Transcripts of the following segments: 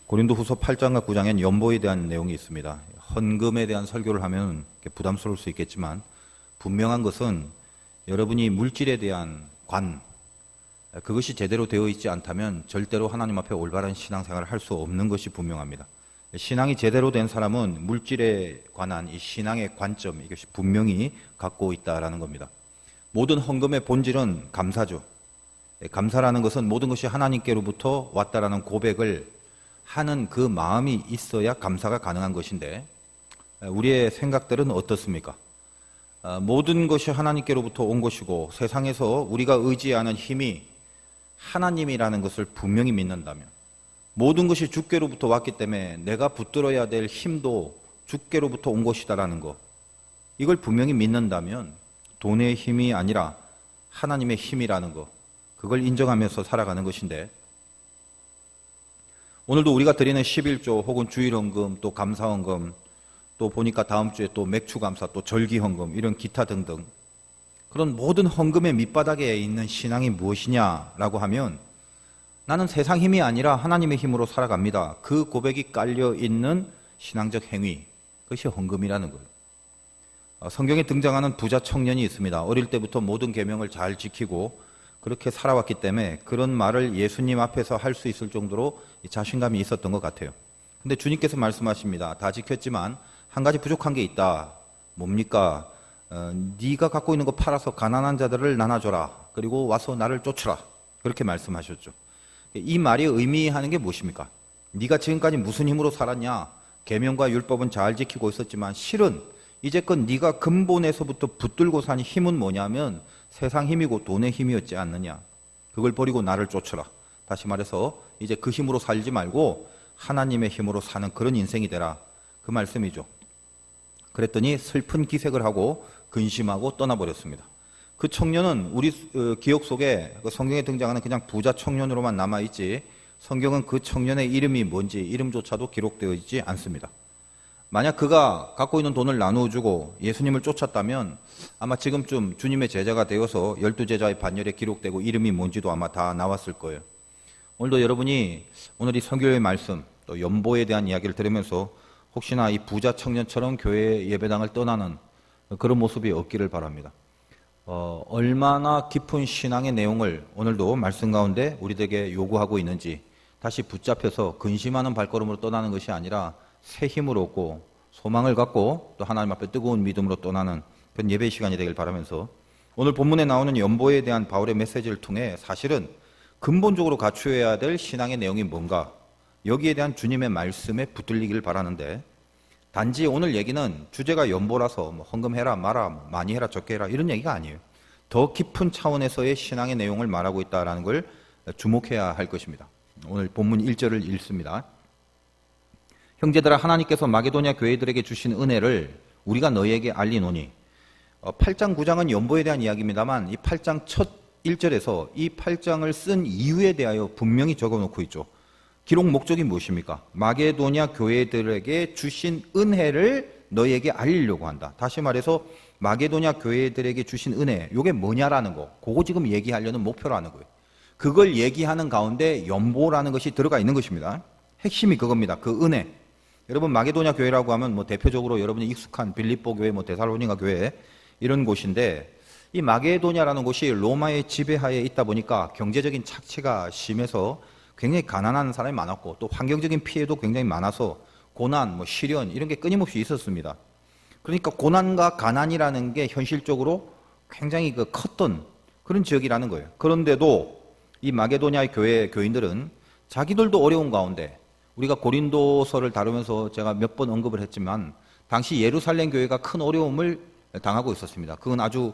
고린도후서 8장과 9장엔 연보에 대한 내용이 있습니다. 헌금에 대한 설교를 하면 부담스러울 수 있겠지만 분명한 것은 여러분이 물질에 대한 그것이 제대로 되어 있지 않다면 절대로 하나님 앞에 올바른 신앙생활을 할 수 없는 것이 분명합니다. 신앙이 제대로 된 사람은 물질에 관한 이 신앙의 관점, 이것이 분명히 갖고 있다라는 겁니다. 모든 헌금의 본질은 감사죠. 감사라는 것은 모든 것이 하나님께로부터 왔다라는 고백을 하는 그 마음이 있어야 감사가 가능한 것인데, 우리의 생각들은 어떻습니까? 모든 것이 하나님께로부터 온 것이고 세상에서 우리가 의지하는 힘이 하나님이라는 것을 분명히 믿는다면, 모든 것이 주께로부터 왔기 때문에 내가 붙들어야 될 힘도 주께로부터 온 것이다라는 것, 이걸 분명히 믿는다면 돈의 힘이 아니라 하나님의 힘이라는 것, 그걸 인정하면서 살아가는 것인데, 오늘도 우리가 드리는 11조 혹은 주일헌금, 또 감사헌금, 또 보니까 다음 주에 또 맥추감사, 또 절기헌금, 이런 기타 등등, 그런 모든 헌금의 밑바닥에 있는 신앙이 무엇이냐라고 하면, 나는 세상 힘이 아니라 하나님의 힘으로 살아갑니다, 그 고백이 깔려있는 신앙적 행위, 그것이 헌금이라는 거예요. 성경에 등장하는 부자 청년이 있습니다. 어릴 때부터 모든 계명을 잘 지키고 그렇게 살아왔기 때문에 그런 말을 예수님 앞에서 할 수 있을 정도로 자신감이 있었던 것 같아요. 근데 주님께서 말씀하십니다. 다 지켰지만 한 가지 부족한 게 있다. 뭡니까? 네가 갖고 있는 거 팔아서 가난한 자들을 나눠줘라. 그리고 와서 나를 쫓으라. 그렇게 말씀하셨죠. 이 말이 의미하는 게 무엇입니까? 네가 지금까지 무슨 힘으로 살았냐? 계명과 율법은 잘 지키고 있었지만 실은 이제껏 네가 근본에서부터 붙들고 산 힘은 뭐냐면 세상 힘이고 돈의 힘이었지 않느냐. 그걸 버리고 나를 쫓으라. 다시 말해서 이제 그 힘으로 살지 말고 하나님의 힘으로 사는 그런 인생이 되라, 그 말씀이죠. 그랬더니 슬픈 기색을 하고 근심하고 떠나버렸습니다. 그 청년은 우리 기억 속에 성경에 등장하는 그냥 부자 청년으로만 남아있지, 성경은 그 청년의 이름이 뭔지 이름조차도 기록되어 있지 않습니다. 만약 그가 갖고 있는 돈을 나누어 주고 예수님을 쫓았다면 아마 지금쯤 주님의 제자가 되어서 12제자의 반열에 기록되고 이름이 뭔지도 아마 다 나왔을 거예요. 오늘도 여러분이 오늘 이 선교의 말씀, 또 연보에 대한 이야기를 들으면서 혹시나 이 부자 청년처럼 교회 예배당을 떠나는 그런 모습이 없기를 바랍니다. 얼마나 깊은 신앙의 내용을 오늘도 말씀 가운데 우리에게 요구하고 있는지 다시 붙잡혀서 근심하는 발걸음으로 떠나는 것이 아니라 새 힘을 얻고 소망을 갖고 또 하나님 앞에 뜨거운 믿음으로 떠나는 그런 예배 시간이 되길 바라면서, 오늘 본문에 나오는 연보에 대한 바울의 메시지를 통해 사실은 근본적으로 갖추어야 될 신앙의 내용이 뭔가, 여기에 대한 주님의 말씀에 붙들리길 바라는데, 단지 오늘 얘기는 주제가 연보라서 뭐 헌금해라 마라, 많이 해라 적게 해라 이런 얘기가 아니에요. 더 깊은 차원에서의 신앙의 내용을 말하고 있다는 걸 주목해야 할 것입니다. 오늘 본문 1절을 읽습니다. 형제들아, 하나님께서 마게도냐 교회들에게 주신 은혜를 우리가 너희에게 알리노니. 8장 9장은 연보에 대한 이야기입니다만 이 8장 첫 1절에서 이 8장을 쓴 이유에 대하여 분명히 적어놓고 있죠. 기록 목적이 무엇입니까? 마게도냐 교회들에게 주신 은혜를 너희에게 알리려고 한다. 다시 말해서 마게도냐 교회들에게 주신 은혜, 이게 뭐냐라는 거, 그거 지금 얘기하려는 목표라는 거예요. 그걸 얘기하는 가운데 연보라는 것이 들어가 있는 것입니다. 핵심이 그겁니다. 그 은혜. 여러분, 마게도냐 교회라고 하면 뭐 대표적으로 여러분이 익숙한 빌립보 교회, 뭐 데살로니가 교회 이런 곳인데, 이 마게도냐라는 곳이 로마의 지배하에 있다 보니까 경제적인 착취가 심해서 굉장히 가난한 사람이 많았고 또 환경적인 피해도 굉장히 많아서 고난, 뭐 시련 이런 게 끊임없이 있었습니다. 그러니까 고난과 가난이라는 게 현실적으로 굉장히 컸던 그런 지역이라는 거예요. 그런데도 이 마게도냐 교회 교인들은 자기들도 어려운 가운데, 우리가 고린도서를 다루면서 제가 몇 번 언급을 했지만 당시 예루살렘 교회가 큰 어려움을 당하고 있었습니다. 그건 아주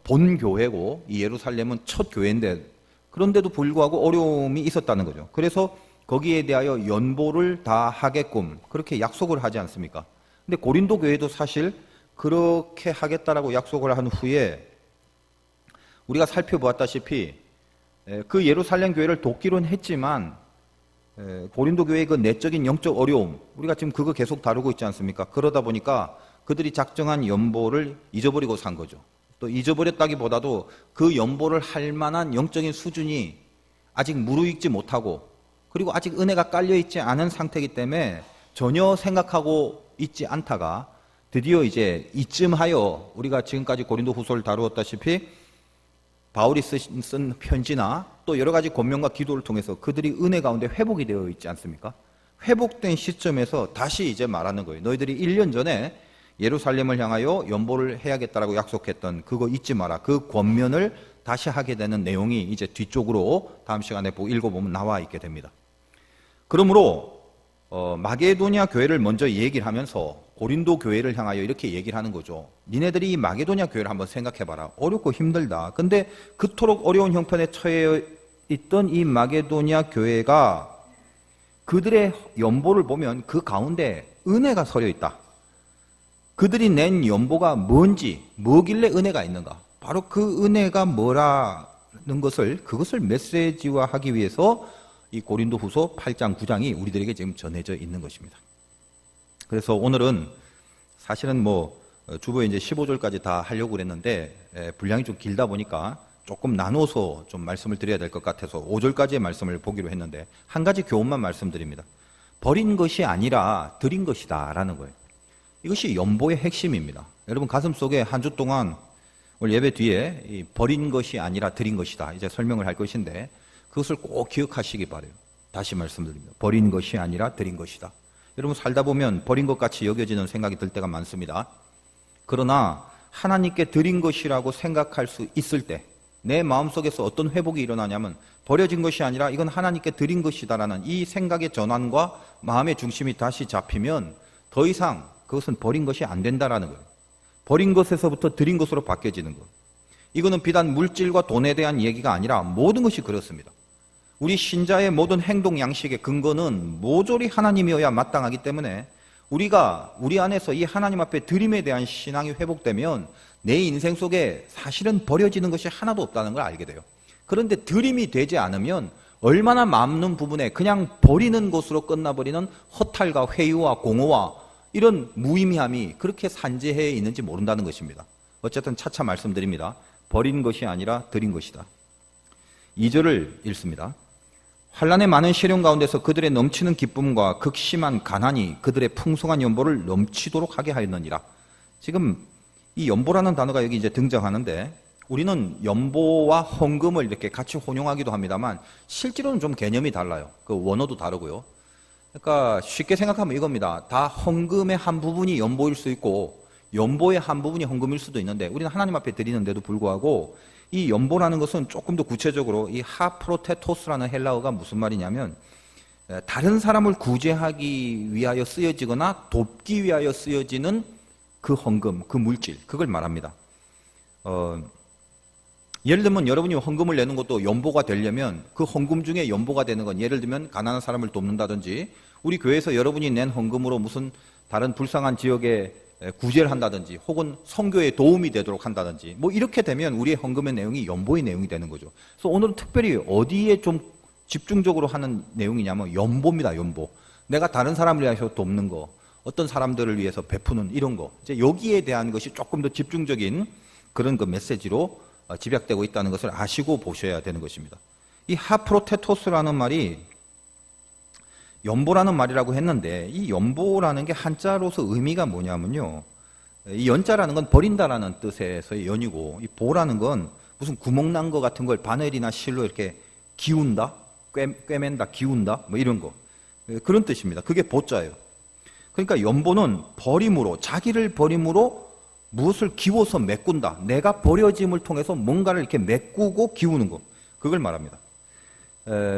본 교회고 이 예루살렘은 첫 교회인데, 그런데도 불구하고 어려움이 있었다는 거죠. 그래서 거기에 대하여 연보를 다 하게끔 그렇게 약속을 하지 않습니까? 근데 고린도 교회도 사실 그렇게 하겠다라고 약속을 한 후에 우리가 살펴보았다시피 그 예루살렘 교회를 돕기로는 했지만 고린도 교회의 그 내적인 영적 어려움, 우리가 지금 그거 계속 다루고 있지 않습니까? 그러다 보니까 그들이 작정한 연보를 잊어버리고 산 거죠. 또 잊어버렸다기보다도 그 연보를 할 만한 영적인 수준이 아직 무르익지 못하고 그리고 아직 은혜가 깔려있지 않은 상태이기 때문에 전혀 생각하고 있지 않다가 드디어 이제 이쯤 하여 우리가 지금까지 고린도 후서를 다루었다시피 바울이 쓴 편지나 또 여러 가지 권면과 기도를 통해서 그들이 은혜 가운데 회복이 되어 있지 않습니까? 회복된 시점에서 다시 이제 말하는 거예요. 너희들이 1년 전에 예루살렘을 향하여 연보를 해야겠다라고 약속했던 그거 잊지 마라. 그 권면을 다시 하게 되는 내용이 이제 뒤쪽으로 다음 시간에 읽어보면 나와 있게 됩니다. 그러므로 마게도냐 교회를 먼저 얘기를 하면서 고린도 교회를 향하여 이렇게 얘기를 하는 거죠. 니네들이 이 마게도냐 교회를 한번 생각해봐라. 어렵고 힘들다. 근데 그토록 어려운 형편에 처해 있던 이 마게도냐 교회가 그들의 연보를 보면 그 가운데 은혜가 서려 있다. 그들이 낸 연보가 뭔지, 뭐길래 은혜가 있는가. 바로 그 은혜가 뭐라는 그것을 메시지화하기 위해서 이 고린도 후서 8장, 9장이 우리들에게 지금 전해져 있는 것입니다. 그래서 오늘은 사실은 주보에 이제 15절까지 다 하려고 그랬는데 분량이 좀 길다 보니까 조금 나눠서 좀 말씀을 드려야 될 것 같아서 5절까지의 말씀을 보기로 했는데 한 가지 교훈만 말씀드립니다. 버린 것이 아니라 드린 것이다 라는 거예요. 이것이 연보의 핵심입니다. 여러분 가슴속에 한 주 동안 오늘 예배 뒤에 이 버린 것이 아니라 드린 것이다 이제 설명을 할 것인데 그것을 꼭 기억하시기 바라요. 다시 말씀드립니다. 버린 것이 아니라 드린 것이다. 여러분 살다 보면 버린 것 같이 여겨지는 생각이 들 때가 많습니다. 그러나 하나님께 드린 것이라고 생각할 수 있을 때 내 마음속에서 어떤 회복이 일어나냐면 버려진 것이 아니라 이건 하나님께 드린 것이다라는 이 생각의 전환과 마음의 중심이 다시 잡히면 더 이상 그것은 버린 것이 안 된다라는 거예요. 버린 것에서부터 드린 것으로 바뀌어지는 것. 이거는 비단 물질과 돈에 대한 얘기가 아니라 모든 것이 그렇습니다. 우리 신자의 모든 행동 양식의 근거는 모조리 하나님이어야 마땅하기 때문에 우리가 우리 안에서 이 하나님 앞에 드림에 대한 신앙이 회복되면 내 인생 속에 사실은 버려지는 것이 하나도 없다는 걸 알게 돼요. 그런데 드림이 되지 않으면 얼마나 많은 부분에 그냥 버리는 것으로 끝나버리는 허탈과 회유와 공허와 이런 무의미함이 그렇게 산재해 있는지 모른다는 것입니다. 어쨌든 차차 말씀드립니다. 버린 것이 아니라 드린 것이다. 2절을 읽습니다. 환난의 많은 시련 가운데서 그들의 넘치는 기쁨과 극심한 가난이 그들의 풍성한 연보를 넘치도록 하게 하였느니라. 지금 이 연보라는 단어가 여기 이제 등장하는데 우리는 연보와 헌금을 이렇게 같이 혼용하기도 합니다만 실제로는 좀 개념이 달라요. 그 원어도 다르고요. 그러니까 쉽게 생각하면 이겁니다. 다 헌금의 한 부분이 연보일 수 있고 연보의 한 부분이 헌금일 수도 있는데 우리는 하나님 앞에 드리는데도 불구하고 이 연보라는 것은 조금 더 구체적으로 이 하프로테토스라는 헬라어가 무슨 말이냐면 다른 사람을 구제하기 위하여 쓰여지거나 돕기 위하여 쓰여지는 그 헌금, 그 물질, 그걸 말합니다. 예를 들면 여러분이 헌금을 내는 것도 연보가 되려면 그 헌금 중에 연보가 되는 건 예를 들면 가난한 사람을 돕는다든지 우리 교회에서 여러분이 낸 헌금으로 무슨 다른 불쌍한 지역에 구제를 한다든지 혹은 선교에 도움이 되도록 한다든지 이렇게 되면 우리의 헌금의 내용이 연보의 내용이 되는 거죠. 그래서 오늘은 특별히 어디에 좀 집중적으로 하는 내용이냐면 연보입니다. 연보. 내가 다른 사람을 위해서 돕는 거, 어떤 사람들을 위해서 베푸는 이런 거, 이제 여기에 대한 것이 조금 더 집중적인 그런 그 메시지로 집약되고 있다는 것을 아시고 보셔야 되는 것입니다. 이 하프로테토스라는 말이 연보라는 말이라고 했는데 이 연보라는 게 한자로서 의미가 뭐냐면요. 이 연자라는 건 버린다라는 뜻에서의 연이고 이 보라는 건 무슨 구멍 난 거 같은 걸 바늘이나 실로 이렇게 기운다, 꿰맨다, 기운다 이런 거. 그런 뜻입니다. 그게 보자예요. 그러니까 연보는 버림으로 자기를 버림으로 무엇을 기워서 메꾼다. 내가 버려짐을 통해서 뭔가를 이렇게 메꾸고 기우는 것. 그걸 말합니다.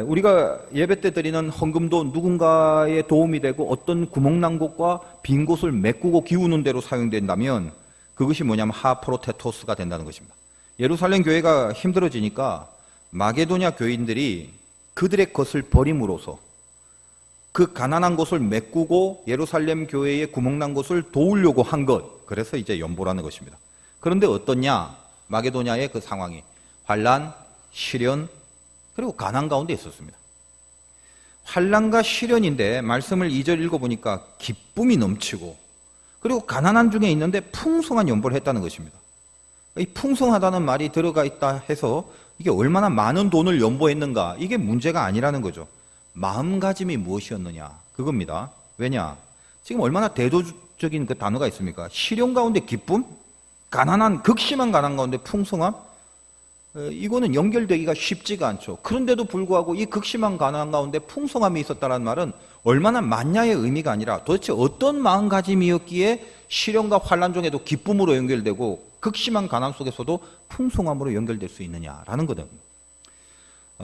우리가 예배 때 드리는 헌금도 누군가의 도움이 되고 어떤 구멍난 곳과 빈 곳을 메꾸고 기우는 대로 사용된다면 그것이 뭐냐면 하프로테토스가 된다는 것입니다. 예루살렘 교회가 힘들어지니까 마게도냐 교인들이 그들의 것을 버림으로써 그 가난한 곳을 메꾸고 예루살렘 교회의 구멍난 곳을 도우려고 한 것. 그래서 이제 연보라는 것입니다. 그런데 어떻냐? 마게도냐의 그 상황이 환난, 시련, 그리고 가난 가운데 있었습니다. 환난과 시련인데 말씀을 2절 읽어보니까 기쁨이 넘치고 그리고 가난한 중에 있는데 풍성한 연보를 했다는 것입니다. 이 풍성하다는 말이 들어가 있다 해서 이게 얼마나 많은 돈을 연보했는가 이게 문제가 아니라는 거죠. 마음가짐이 무엇이었느냐 그겁니다. 왜냐? 지금 얼마나 대조적인 그 단어가 있습니까? 시련 가운데 기쁨, 가난한 극심한 가난 가운데 풍성함. 이거는 연결되기가 쉽지가 않죠. 그런데도 불구하고 이 극심한 가난 가운데 풍성함이 있었다는 말은 얼마나 만야의 의미가 아니라 도대체 어떤 마음가짐이었기에 시련과 환난 중에도 기쁨으로 연결되고 극심한 가난 속에서도 풍성함으로 연결될 수 있느냐라는 거든.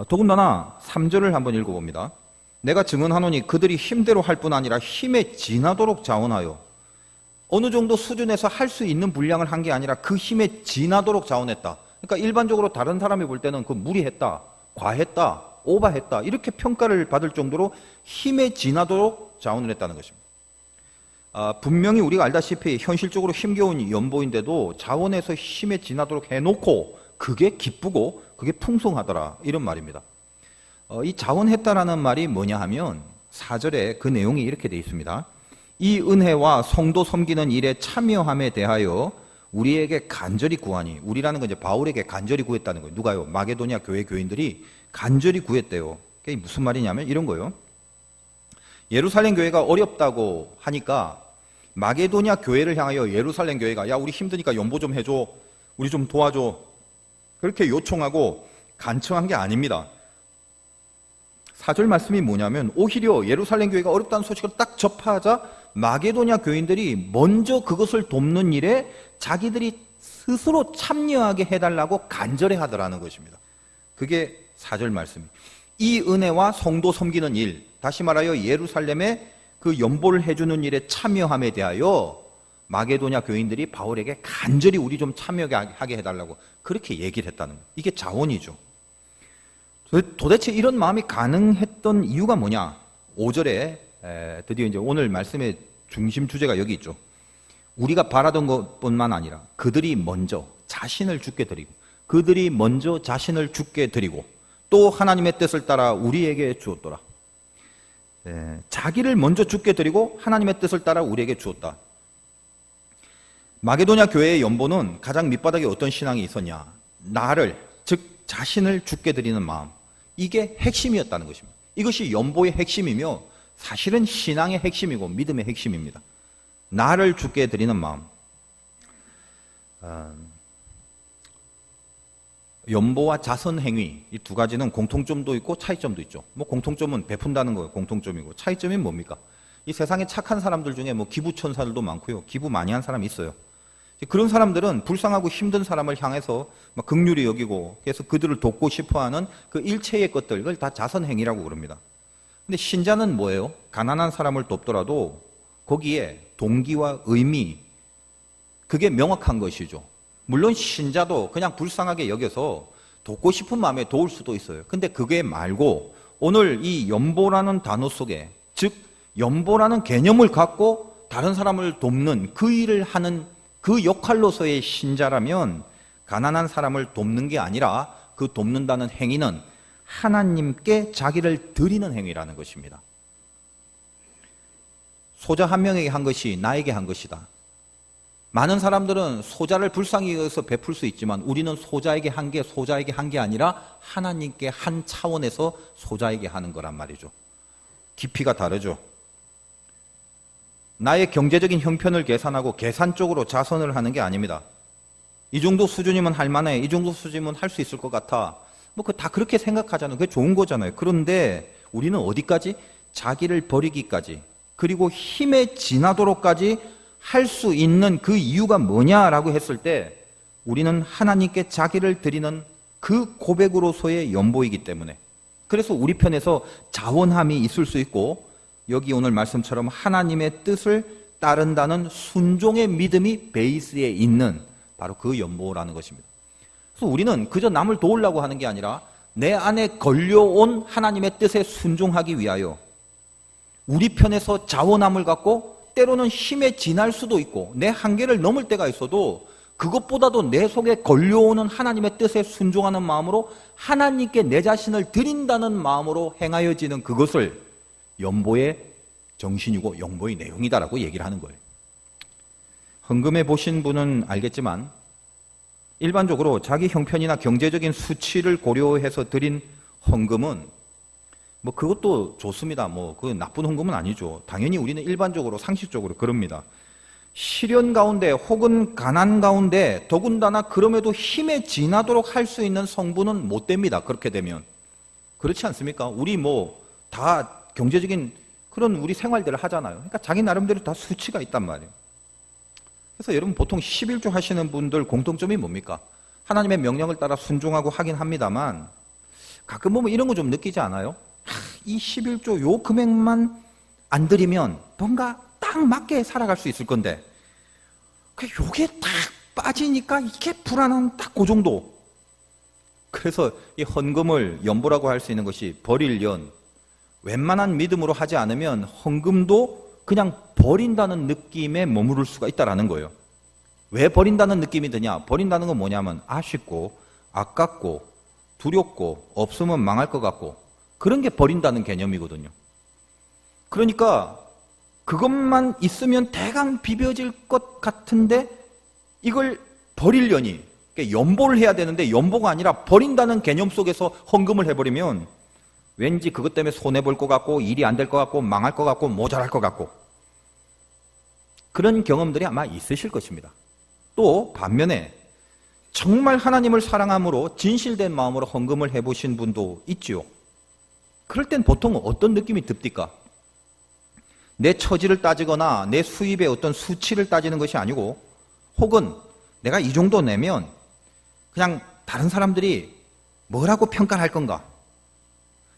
더군다나 3절을 한번 읽어봅니다. 내가 증언하노니 그들이 힘대로 할 뿐 아니라 힘에 지나도록 자원하여, 어느 정도 수준에서 할 수 있는 분량을 한 게 아니라 그 힘에 지나도록 자원했다. 그러니까 일반적으로 다른 사람이 볼 때는 그 무리했다, 과했다, 오바했다 이렇게 평가를 받을 정도로 힘에 지나도록 자원을 했다는 것입니다. 분명히 우리가 알다시피 현실적으로 힘겨운 연보인데도 자원해서 힘에 지나도록 해놓고 그게 기쁘고 그게 풍성하더라 이런 말입니다. 이 자원했다라는 말이 뭐냐 하면 4절에 그 내용이 이렇게 되어 있습니다. 이 은혜와 성도 섬기는 일에 참여함에 대하여 우리에게 간절히 구하니, 우리라는 건 이제 바울에게 간절히 구했다는 거예요. 누가요? 마게도냐 교회 교인들이 간절히 구했대요. 그게 무슨 말이냐면 이런 거예요. 예루살렘 교회가 어렵다고 하니까 마게도냐 교회를 향하여 예루살렘 교회가 야 우리 힘드니까 연보 좀 해줘, 우리 좀 도와줘, 그렇게 요청하고 간청한 게 아닙니다. 4절 말씀이 뭐냐면 오히려 예루살렘 교회가 어렵다는 소식을 딱 접하자 마게도냐 교인들이 먼저 그것을 돕는 일에 자기들이 스스로 참여하게 해달라고 간절해 하더라는 것입니다. 그게 4절 말씀입니다. 이 은혜와 성도 섬기는 일, 다시 말하여 예루살렘에 그 연보를 해주는 일에 참여함에 대하여 마게도냐 교인들이 바울에게 간절히 우리 좀 참여하게 해달라고 그렇게 얘기를 했다는 거예요. 이게 자원이죠. 도대체 이런 마음이 가능했던 이유가 뭐냐? 5절에 드디어 이제 오늘 말씀의 중심 주제가 여기 있죠. 우리가 바라던 것뿐만 아니라 그들이 먼저 자신을 주께 드리고, 그들이 먼저 자신을 주께 드리고 또 하나님의 뜻을 따라 우리에게 주었더라. 자기를 먼저 주께 드리고 하나님의 뜻을 따라 우리에게 주었다. 마게도냐 교회의 연보는 가장 밑바닥에 어떤 신앙이 있었냐? 나를, 즉 자신을 주께 드리는 마음, 이게 핵심이었다는 것입니다. 이것이 연보의 핵심이며 사실은 신앙의 핵심이고 믿음의 핵심입니다. 나를 주께 드리는 마음. 연보와 자선행위, 이 두 가지는 공통점도 있고 차이점도 있죠. 뭐 공통점은 베푼다는 거예요. 공통점이고 차이점이 뭡니까? 이 세상에 착한 사람들 중에 뭐 기부천사들도 많고요. 기부 많이 한 사람이 있어요. 그런 사람들은 불쌍하고 힘든 사람을 향해서 막 긍휼히 여기고 그래서 그들을 돕고 싶어하는 그 일체의 것들, 그걸 다 자선행위라고 그럽니다. 근데 신자는 뭐예요? 가난한 사람을 돕더라도 거기에 동기와 의미, 그게 명확한 것이죠. 물론 신자도 그냥 불쌍하게 여겨서 돕고 싶은 마음에 도울 수도 있어요. 근데 그게 말고 오늘 이 연보라는 단어 속에, 즉 연보라는 개념을 갖고 다른 사람을 돕는 그 일을 하는 그 역할로서의 신자라면 가난한 사람을 돕는 게 아니라 그 돕는다는 행위는 하나님께 자기를 드리는 행위라는 것입니다. 소자 한 명에게 한 것이 나에게 한 것이다. 많은 사람들은 소자를 불쌍히 여겨서 베풀 수 있지만 우리는 소자에게 한 게 소자에게 한 게 아니라 하나님께 한 차원에서 소자에게 하는 거란 말이죠. 깊이가 다르죠. 나의 경제적인 형편을 계산하고 계산적으로 자선을 하는 게 아닙니다. 이 정도 수준이면 할 만해, 이 정도 수준이면 할 수 있을 것 같아, 뭐 그 다 그렇게 생각하잖아요. 그게 좋은 거잖아요. 그런데 우리는 어디까지? 자기를 버리기까지, 그리고 힘에 지나도록까지 할 수 있는 그 이유가 뭐냐라고 했을 때 우리는 하나님께 자기를 드리는 그 고백으로서의 연보이기 때문에, 그래서 우리 편에서 자원함이 있을 수 있고 여기 오늘 말씀처럼 하나님의 뜻을 따른다는 순종의 믿음이 베이스에 있는 바로 그 연보라는 것입니다. 그래서 우리는 그저 남을 도우려고 하는 게 아니라 내 안에 걸려온 하나님의 뜻에 순종하기 위하여 우리 편에서 자원함을 갖고 때로는 힘에 지날 수도 있고 내 한계를 넘을 때가 있어도 그것보다도 내 속에 걸려오는 하나님의 뜻에 순종하는 마음으로 하나님께 내 자신을 드린다는 마음으로 행하여지는 그것을 연보의 정신이고 연보의 내용이다라고 얘기를 하는 거예요. 헌금해 보신 분은 알겠지만 일반적으로 자기 형편이나 경제적인 수치를 고려해서 드린 헌금은 뭐 그것도 좋습니다. 뭐 그 나쁜 헌금은 아니죠. 당연히 우리는 일반적으로 상식적으로 그럽니다. 시련 가운데 혹은 가난 가운데 더군다나 그럼에도 힘에 지나도록 할 수 있는 성부는 못 됩니다. 그렇게 되면. 그렇지 않습니까? 우리 뭐 다 경제적인 그런 우리 생활들을 하잖아요. 그러니까 자기 나름대로 다 수치가 있단 말이에요. 그래서 여러분 보통 11조 하시는 분들 공통점이 뭡니까? 하나님의 명령을 따라 순종하고 하긴 합니다만 가끔 보면 이런 거 좀 느끼지 않아요? 이 11조 요 금액만 안 들이면 뭔가 딱 맞게 살아갈 수 있을 건데 요게 딱 빠지니까 이게 불안한 딱 그 정도. 그래서 이 헌금을 연보라고 할 수 있는 것이 버릴 연, 웬만한 믿음으로 하지 않으면 헌금도 그냥 버린다는 느낌에 머무를 수가 있다는 거예요. 왜 버린다는 느낌이 드냐? 버린다는 건 뭐냐면 아쉽고 아깝고 두렵고 없으면 망할 것 같고 그런 게 버린다는 개념이거든요. 그러니까 그것만 있으면 대강 비벼질 것 같은데 이걸 버리려니 그러니까 연보를 해야 되는데 연보가 아니라 버린다는 개념 속에서 헌금을 해버리면 왠지 그것 때문에 손해볼 것 같고 일이 안 될 것 같고 망할 것 같고 모자랄 것 같고 그런 경험들이 아마 있으실 것입니다. 또 반면에 정말 하나님을 사랑함으로 진실된 마음으로 헌금을 해보신 분도 있지요. 그럴 땐 보통 어떤 느낌이 듭니까? 내 처지를 따지거나 내 수입의 어떤 수치를 따지는 것이 아니고 혹은 내가 이 정도 내면 그냥 다른 사람들이 뭐라고 평가할 건가?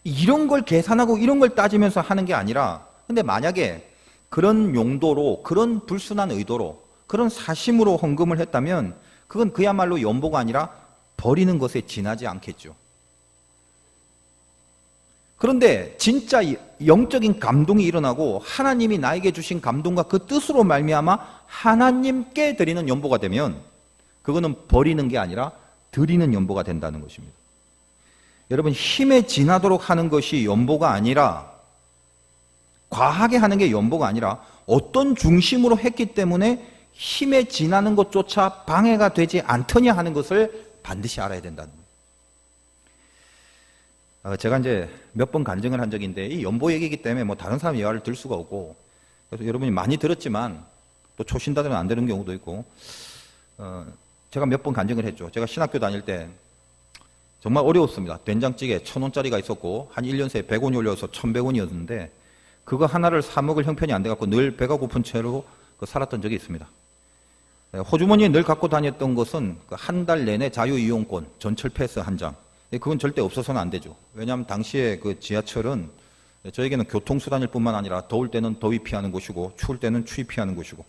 이런 걸 계산하고 이런 걸 따지면서 하는 게 아니라 근데 만약에 그런 용도로 그런 불순한 의도로 그런 사심으로 헌금을 했다면 그건 그야말로 연보가 아니라 버리는 것에 지나지 않겠죠. 그런데 진짜 영적인 감동이 일어나고 하나님이 나에게 주신 감동과 그 뜻으로 말미암아 하나님께 드리는 연보가 되면 그거는 버리는 게 아니라 드리는 연보가 된다는 것입니다. 여러분 힘에 지나도록 하는 것이 연보가 아니라 과하게 하는 게 연보가 아니라 어떤 중심으로 했기 때문에 힘에 지나는 것조차 방해가 되지 않더냐 하는 것을 반드시 알아야 된다는 거예요. 제가 이제 몇 번 간증을 한 적이 있는데 이 연보 얘기이기 때문에 뭐 다른 사람 예화를 들 수가 없고 그래서 여러분이 많이 들었지만 또 초신다들은 안 되는 경우도 있고 제가 몇 번 간증을 했죠. 제가 신학교 다닐 때 정말 어려웠습니다. 된장찌개 1,000원짜리가 있었고 한 1년 새에 100원이 올려서 1,100원이었는데 그거 하나를 사 먹을 형편이 안 돼갖고 늘 배가 고픈 채로 살았던 적이 있습니다. 호주머니에 늘 갖고 다녔던 것은 한 달 내내 자유이용권, 전철 패스 한 장. 그건 절대 없어서는 안 되죠. 왜냐하면 당시에 그 지하철은 저에게는 교통수단일 뿐만 아니라 더울 때는 더위 피하는 곳이고 추울 때는 추위 피하는 곳이고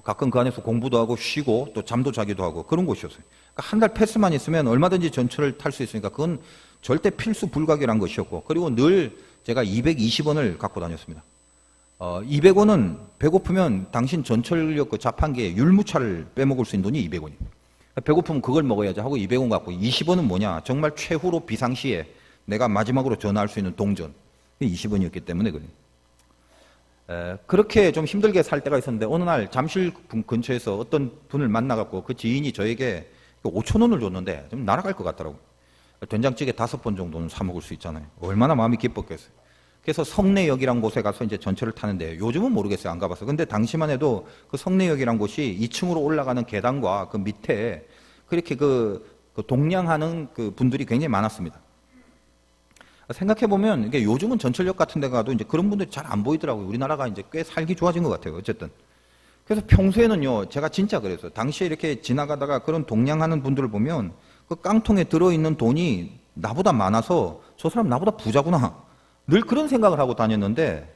가끔 그 안에서 공부도 하고 쉬고 또 잠도 자기도 하고 그런 곳이었어요. 그러니까 한 달 패스만 있으면 얼마든지 전철을 탈 수 있으니까 그건 절대 필수 불가결한 것이었고 그리고 늘 제가 220원을 갖고 다녔습니다. 200원은 배고프면 당신 전철역 그 자판기에 율무차를 빼먹을 수 있는 돈이 200원이에요. 배고프면 그걸 먹어야지 하고 200원 갖고 20원은 뭐냐? 정말 최후로 비상시에 내가 마지막으로 전화할 수 있는 동전. 20원이었기 때문에 그래요. 그렇게 좀 힘들게 살 때가 있었는데 어느 날 잠실 근처에서 어떤 분을 만나갖고 그 지인이 저에게 5,000원을 줬는데 좀 날아갈 것 같더라고요. 된장찌개 5번 정도는 사 먹을 수 있잖아요. 얼마나 마음이 기뻤겠어요. 그래서 성내역이란 곳에 가서 이제 전철을 타는데 요즘은 모르겠어요. 안 가봐서. 근데 당시만 해도 그 성내역이란 곳이 2층으로 올라가는 계단과 그 밑에 그렇게 그 동냥하는 그 분들이 굉장히 많았습니다. 생각해보면 이게 요즘은 전철역 같은 데 가도 이제 그런 분들이 잘 안 보이더라고요. 우리나라가 이제 꽤 살기 좋아진 것 같아요. 어쨌든. 그래서 평소에는요, 제가 진짜 그랬어요. 당시에 이렇게 지나가다가 그런 동냥하는 분들을 보면 그 깡통에 들어있는 돈이 나보다 많아서 저 사람 나보다 부자구나. 늘 그런 생각을 하고 다녔는데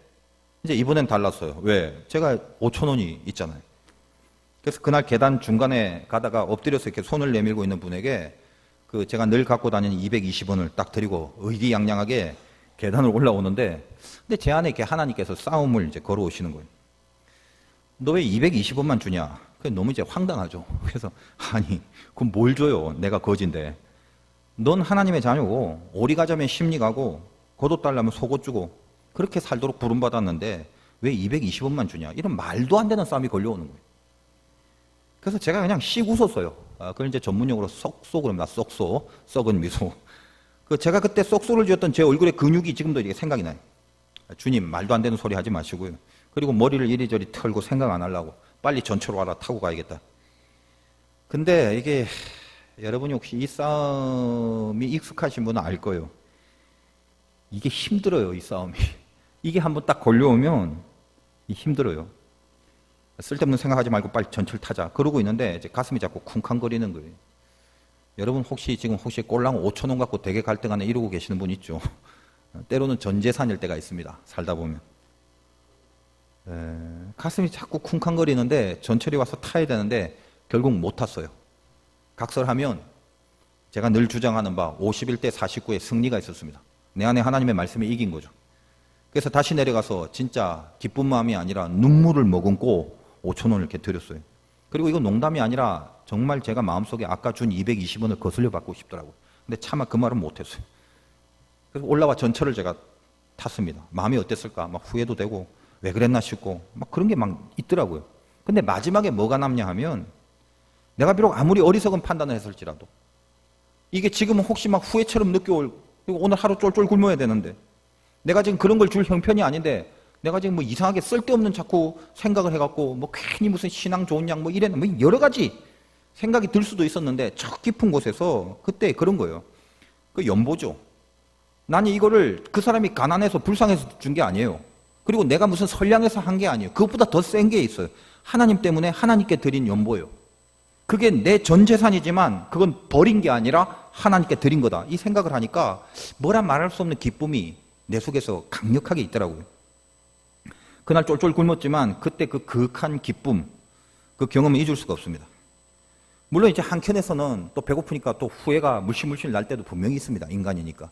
이제 이번엔 달랐어요. 왜? 제가 5,000원이 있잖아요. 그래서 그날 계단 중간에 가다가 엎드려서 이렇게 손을 내밀고 있는 분에게 그 제가 늘 갖고 다니는 220원을 딱 드리고 의기양양하게 계단을 올라오는데 근데 제 안에 이렇게 하나님께서 싸움을 이제 걸어오시는 거예요. 너 왜 220원만 주냐? 그게 너무 이제 황당하죠. 그래서 아니 그럼 뭘 줘요? 내가 거지인데. 넌 하나님의 자녀고 오리 가자면 심리 가고 겉옷 달라면 속옷 주고 그렇게 살도록 부름받았는데 왜 220원만 주냐? 이런 말도 안 되는 싸움이 걸려오는 거예요. 그래서 제가 그냥 씩 웃었어요. 그걸 이제 전문용어로 썩소 그럽니다. 썩소, 썩은 미소. 제가 그때 쏙소를 쥐었던 제 얼굴의 근육이 지금도 이게 생각이 나요. 주님, 말도 안 되는 소리 하지 마시고요. 그리고 머리를 이리저리 털고 생각 안 하려고 빨리 전철 와라 타고 가야겠다. 근데 이게 여러분이 혹시 이 싸움이 익숙하신 분은 알 거예요. 이게 힘들어요, 이 싸움이. 이게 한번 딱 걸려오면 힘들어요. 쓸데없는 생각하지 말고 빨리 전철 타자. 그러고 있는데 이제 가슴이 자꾸 쿵쾅거리는 거예요. 여러분 혹시 꼴랑 5천 원 갖고 되게 갈등하네 이러고 계시는 분 있죠? 때로는 전 재산일 때가 있습니다. 살다 보면. 가슴이 자꾸 쿵쾅거리는데 전철이 와서 타야 되는데 결국 못 탔어요. 각설하면 제가 늘 주장하는 바 51대 49의 승리가 있었습니다. 내 안에 하나님의 말씀이 이긴 거죠. 그래서 다시 내려가서 진짜 기쁜 마음이 아니라 눈물을 머금고 5천 원을 이렇게 드렸어요. 그리고 이거 농담이 아니라 정말 제가 마음속에 아까 준 220원을 거슬려 받고 싶더라고요. 근데 차마 그 말은 못했어요. 그래서 올라와 전철을 제가 탔습니다. 마음이 어땠을까? 막 후회도 되고 왜 그랬나 싶고 막 그런 게 막 있더라고요. 근데 마지막에 뭐가 남냐 하면 내가 비록 아무리 어리석은 판단을 했을지라도 이게 지금은 혹시 막 후회처럼 느껴올, 그리고 오늘 하루 쫄쫄 굶어야 되는데 내가 지금 그런 걸 줄 형편이 아닌데 내가 지금 뭐 이상하게 쓸데없는 자꾸 생각을 해갖고 뭐 괜히 무슨 신앙 좋은 양 뭐 이랬나 뭐 여러 가지 생각이 들 수도 있었는데 저 깊은 곳에서 그때 그런 거예요. 그 연보죠. 나는 이거를 그 사람이 가난해서 불쌍해서 준 게 아니에요. 그리고 내가 무슨 선량해서 한 게 아니에요. 그것보다 더 센 게 있어요. 하나님 때문에 하나님께 드린 연보예요. 그게 내 전 재산이지만 그건 버린 게 아니라 하나님께 드린 거다. 이 생각을 하니까 뭐라 말할 수 없는 기쁨이 내 속에서 강력하게 있더라고요. 그날 쫄쫄 굶었지만 그때 그 그윽한 기쁨, 그 경험을 잊을 수가 없습니다. 물론 이제 한켠에서는 또 배고프니까 또 후회가 물실물실 날 때도 분명히 있습니다. 인간이니까.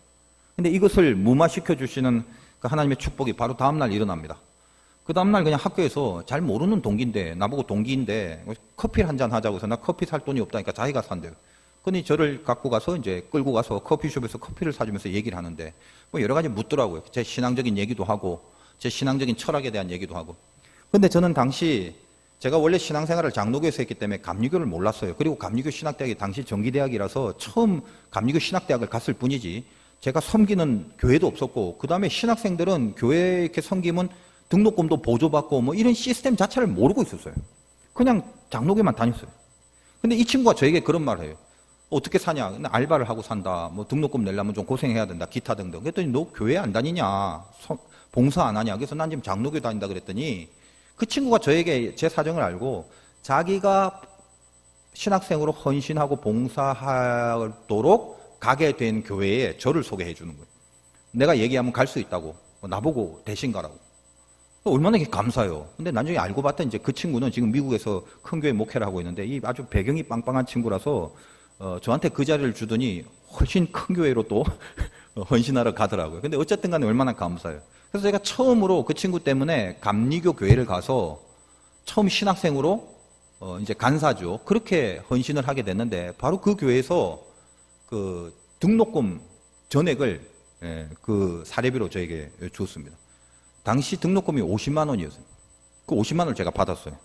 근데 이것을 무마시켜 주시는 그 하나님의 축복이 바로 다음날 일어납니다. 그 다음날 그냥 학교에서 잘 모르는 동기인데, 나보고 동기인데, 커피를 한잔 하자고 해서 나 커피 살 돈이 없다니까 자기가 산대요. 그러니 저를 갖고 가서 이제 끌고 가서 커피숍에서 커피를 사주면서 얘기를 하는데, 뭐 여러 가지 묻더라고요. 제 신앙적인 얘기도 하고, 제 신앙적인 철학에 대한 얘기도 하고. 근데 저는 당시 제가 원래 신앙생활을 장로교에서 했기 때문에 감리교를 몰랐어요. 그리고 감리교 신학대학이 당시 정기대학이라서 처음 감리교 신학대학을 갔을 뿐이지, 제가 섬기는 교회도 없었고, 그 다음에 신학생들은 교회 이렇게 섬기면 등록금도 보조받고 뭐 이런 시스템 자체를 모르고 있었어요. 그냥 장로교만 다녔어요. 근데 이 친구가 저에게 그런 말을 해요. 어떻게 사냐? 알바를 하고 산다. 뭐 등록금 내려면 좀 고생해야 된다. 기타 등등. 그랬더니 너 교회 안 다니냐? 봉사 안 하냐? 그래서 난 지금 장로교 다닌다 그랬더니 그 친구가 저에게 제 사정을 알고 자기가 신학생으로 헌신하고 봉사하도록 가게 된 교회에 저를 소개해 주는 거예요. 내가 얘기하면 갈 수 있다고. 나보고 대신 가라고. 얼마나 감사해요. 근데 나중에 알고 봤더니 이제 그 친구는 지금 미국에서 큰 교회 목회를 하고 있는데 이 아주 배경이 빵빵한 친구라서 저한테 그 자리를 주더니 훨씬 큰 교회로 또 헌신하러 가더라고요. 근데 어쨌든 간에 얼마나 감사해요. 그래서 제가 처음으로 그 친구 때문에 감리교 교회를 가서 처음 신학생으로 이제 간사죠. 그렇게 헌신을 하게 됐는데 바로 그 교회에서 그 등록금 전액을 그 사례비로 저에게 주었습니다. 당시 등록금이 50만 원이었어요. 그 50만 원을 제가 받았어요.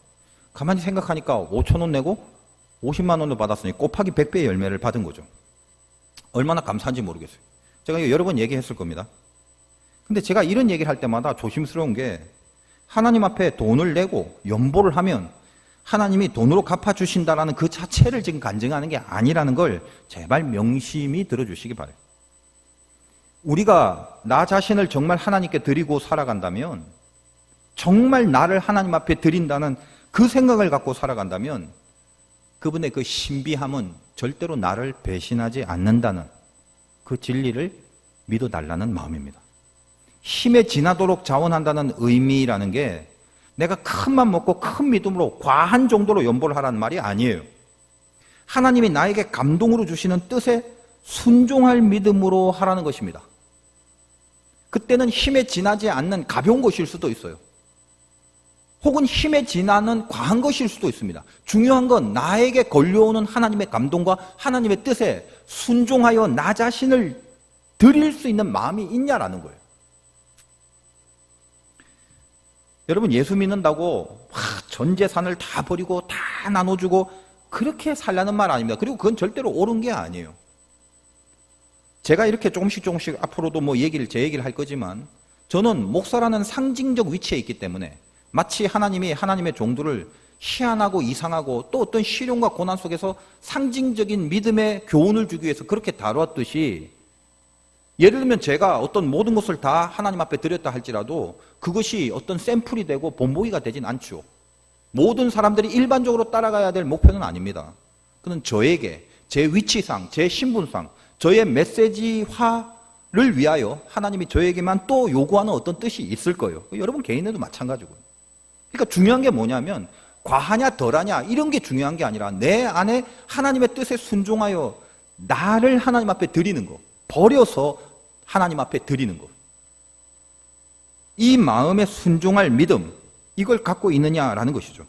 가만히 생각하니까 5천 원 내고 50만 원을 받았으니 곱하기 100배의 열매를 받은 거죠. 얼마나 감사한지 모르겠어요. 제가 이거 여러 번 얘기했을 겁니다. 근데 제가 이런 얘기를 할 때마다 조심스러운 게 하나님 앞에 돈을 내고 연보를 하면 하나님이 돈으로 갚아주신다라는 그 자체를 지금 간증하는 게 아니라는 걸 제발 명심히 들어주시기 바라요. 우리가 나 자신을 정말 하나님께 드리고 살아간다면, 정말 나를 하나님 앞에 드린다는 그 생각을 갖고 살아간다면 그분의 그 신비함은 절대로 나를 배신하지 않는다는 그 진리를 믿어달라는 마음입니다. 힘에 지나도록 자원한다는 의미라는 게 내가 큰 맘 먹고 큰 믿음으로 과한 정도로 연보를 하라는 말이 아니에요. 하나님이 나에게 감동으로 주시는 뜻에 순종할 믿음으로 하라는 것입니다. 그때는 힘에 지나지 않는 가벼운 것일 수도 있어요. 혹은 힘에 지나는 과한 것일 수도 있습니다. 중요한 건 나에게 걸려오는 하나님의 감동과 하나님의 뜻에 순종하여 나 자신을 드릴 수 있는 마음이 있냐라는 거예요. 여러분, 예수 믿는다고 전 재산을 다 버리고 다 나눠주고 그렇게 살라는 말 아닙니다. 그리고 그건 절대로 옳은 게 아니에요. 제가 이렇게 조금씩 앞으로도 제 얘기를 할 거지만 저는 목사라는 상징적 위치에 있기 때문에 마치 하나님이 하나님의 종들을 희한하고 이상하고 또 어떤 시련과 고난 속에서 상징적인 믿음의 교훈을 주기 위해서 그렇게 다루었듯이, 예를 들면 제가 어떤 모든 것을 다 하나님 앞에 드렸다 할지라도 그것이 어떤 샘플이 되고 본보기가 되진 않죠. 모든 사람들이 일반적으로 따라가야 될 목표는 아닙니다. 그는 저에게 제 위치상, 제 신분상, 저의 메시지화를 위하여 하나님이 저에게만 또 요구하는 어떤 뜻이 있을 거예요. 여러분 개인에도 마찬가지고요. 그러니까 중요한 게 뭐냐면 과하냐 덜하냐 이런 게 중요한 게 아니라 내 안에 하나님의 뜻에 순종하여 나를 하나님 앞에 드리는 거, 버려서 하나님 앞에 드리는 것. 이 마음에 순종할 믿음, 이걸 갖고 있느냐라는 것이죠.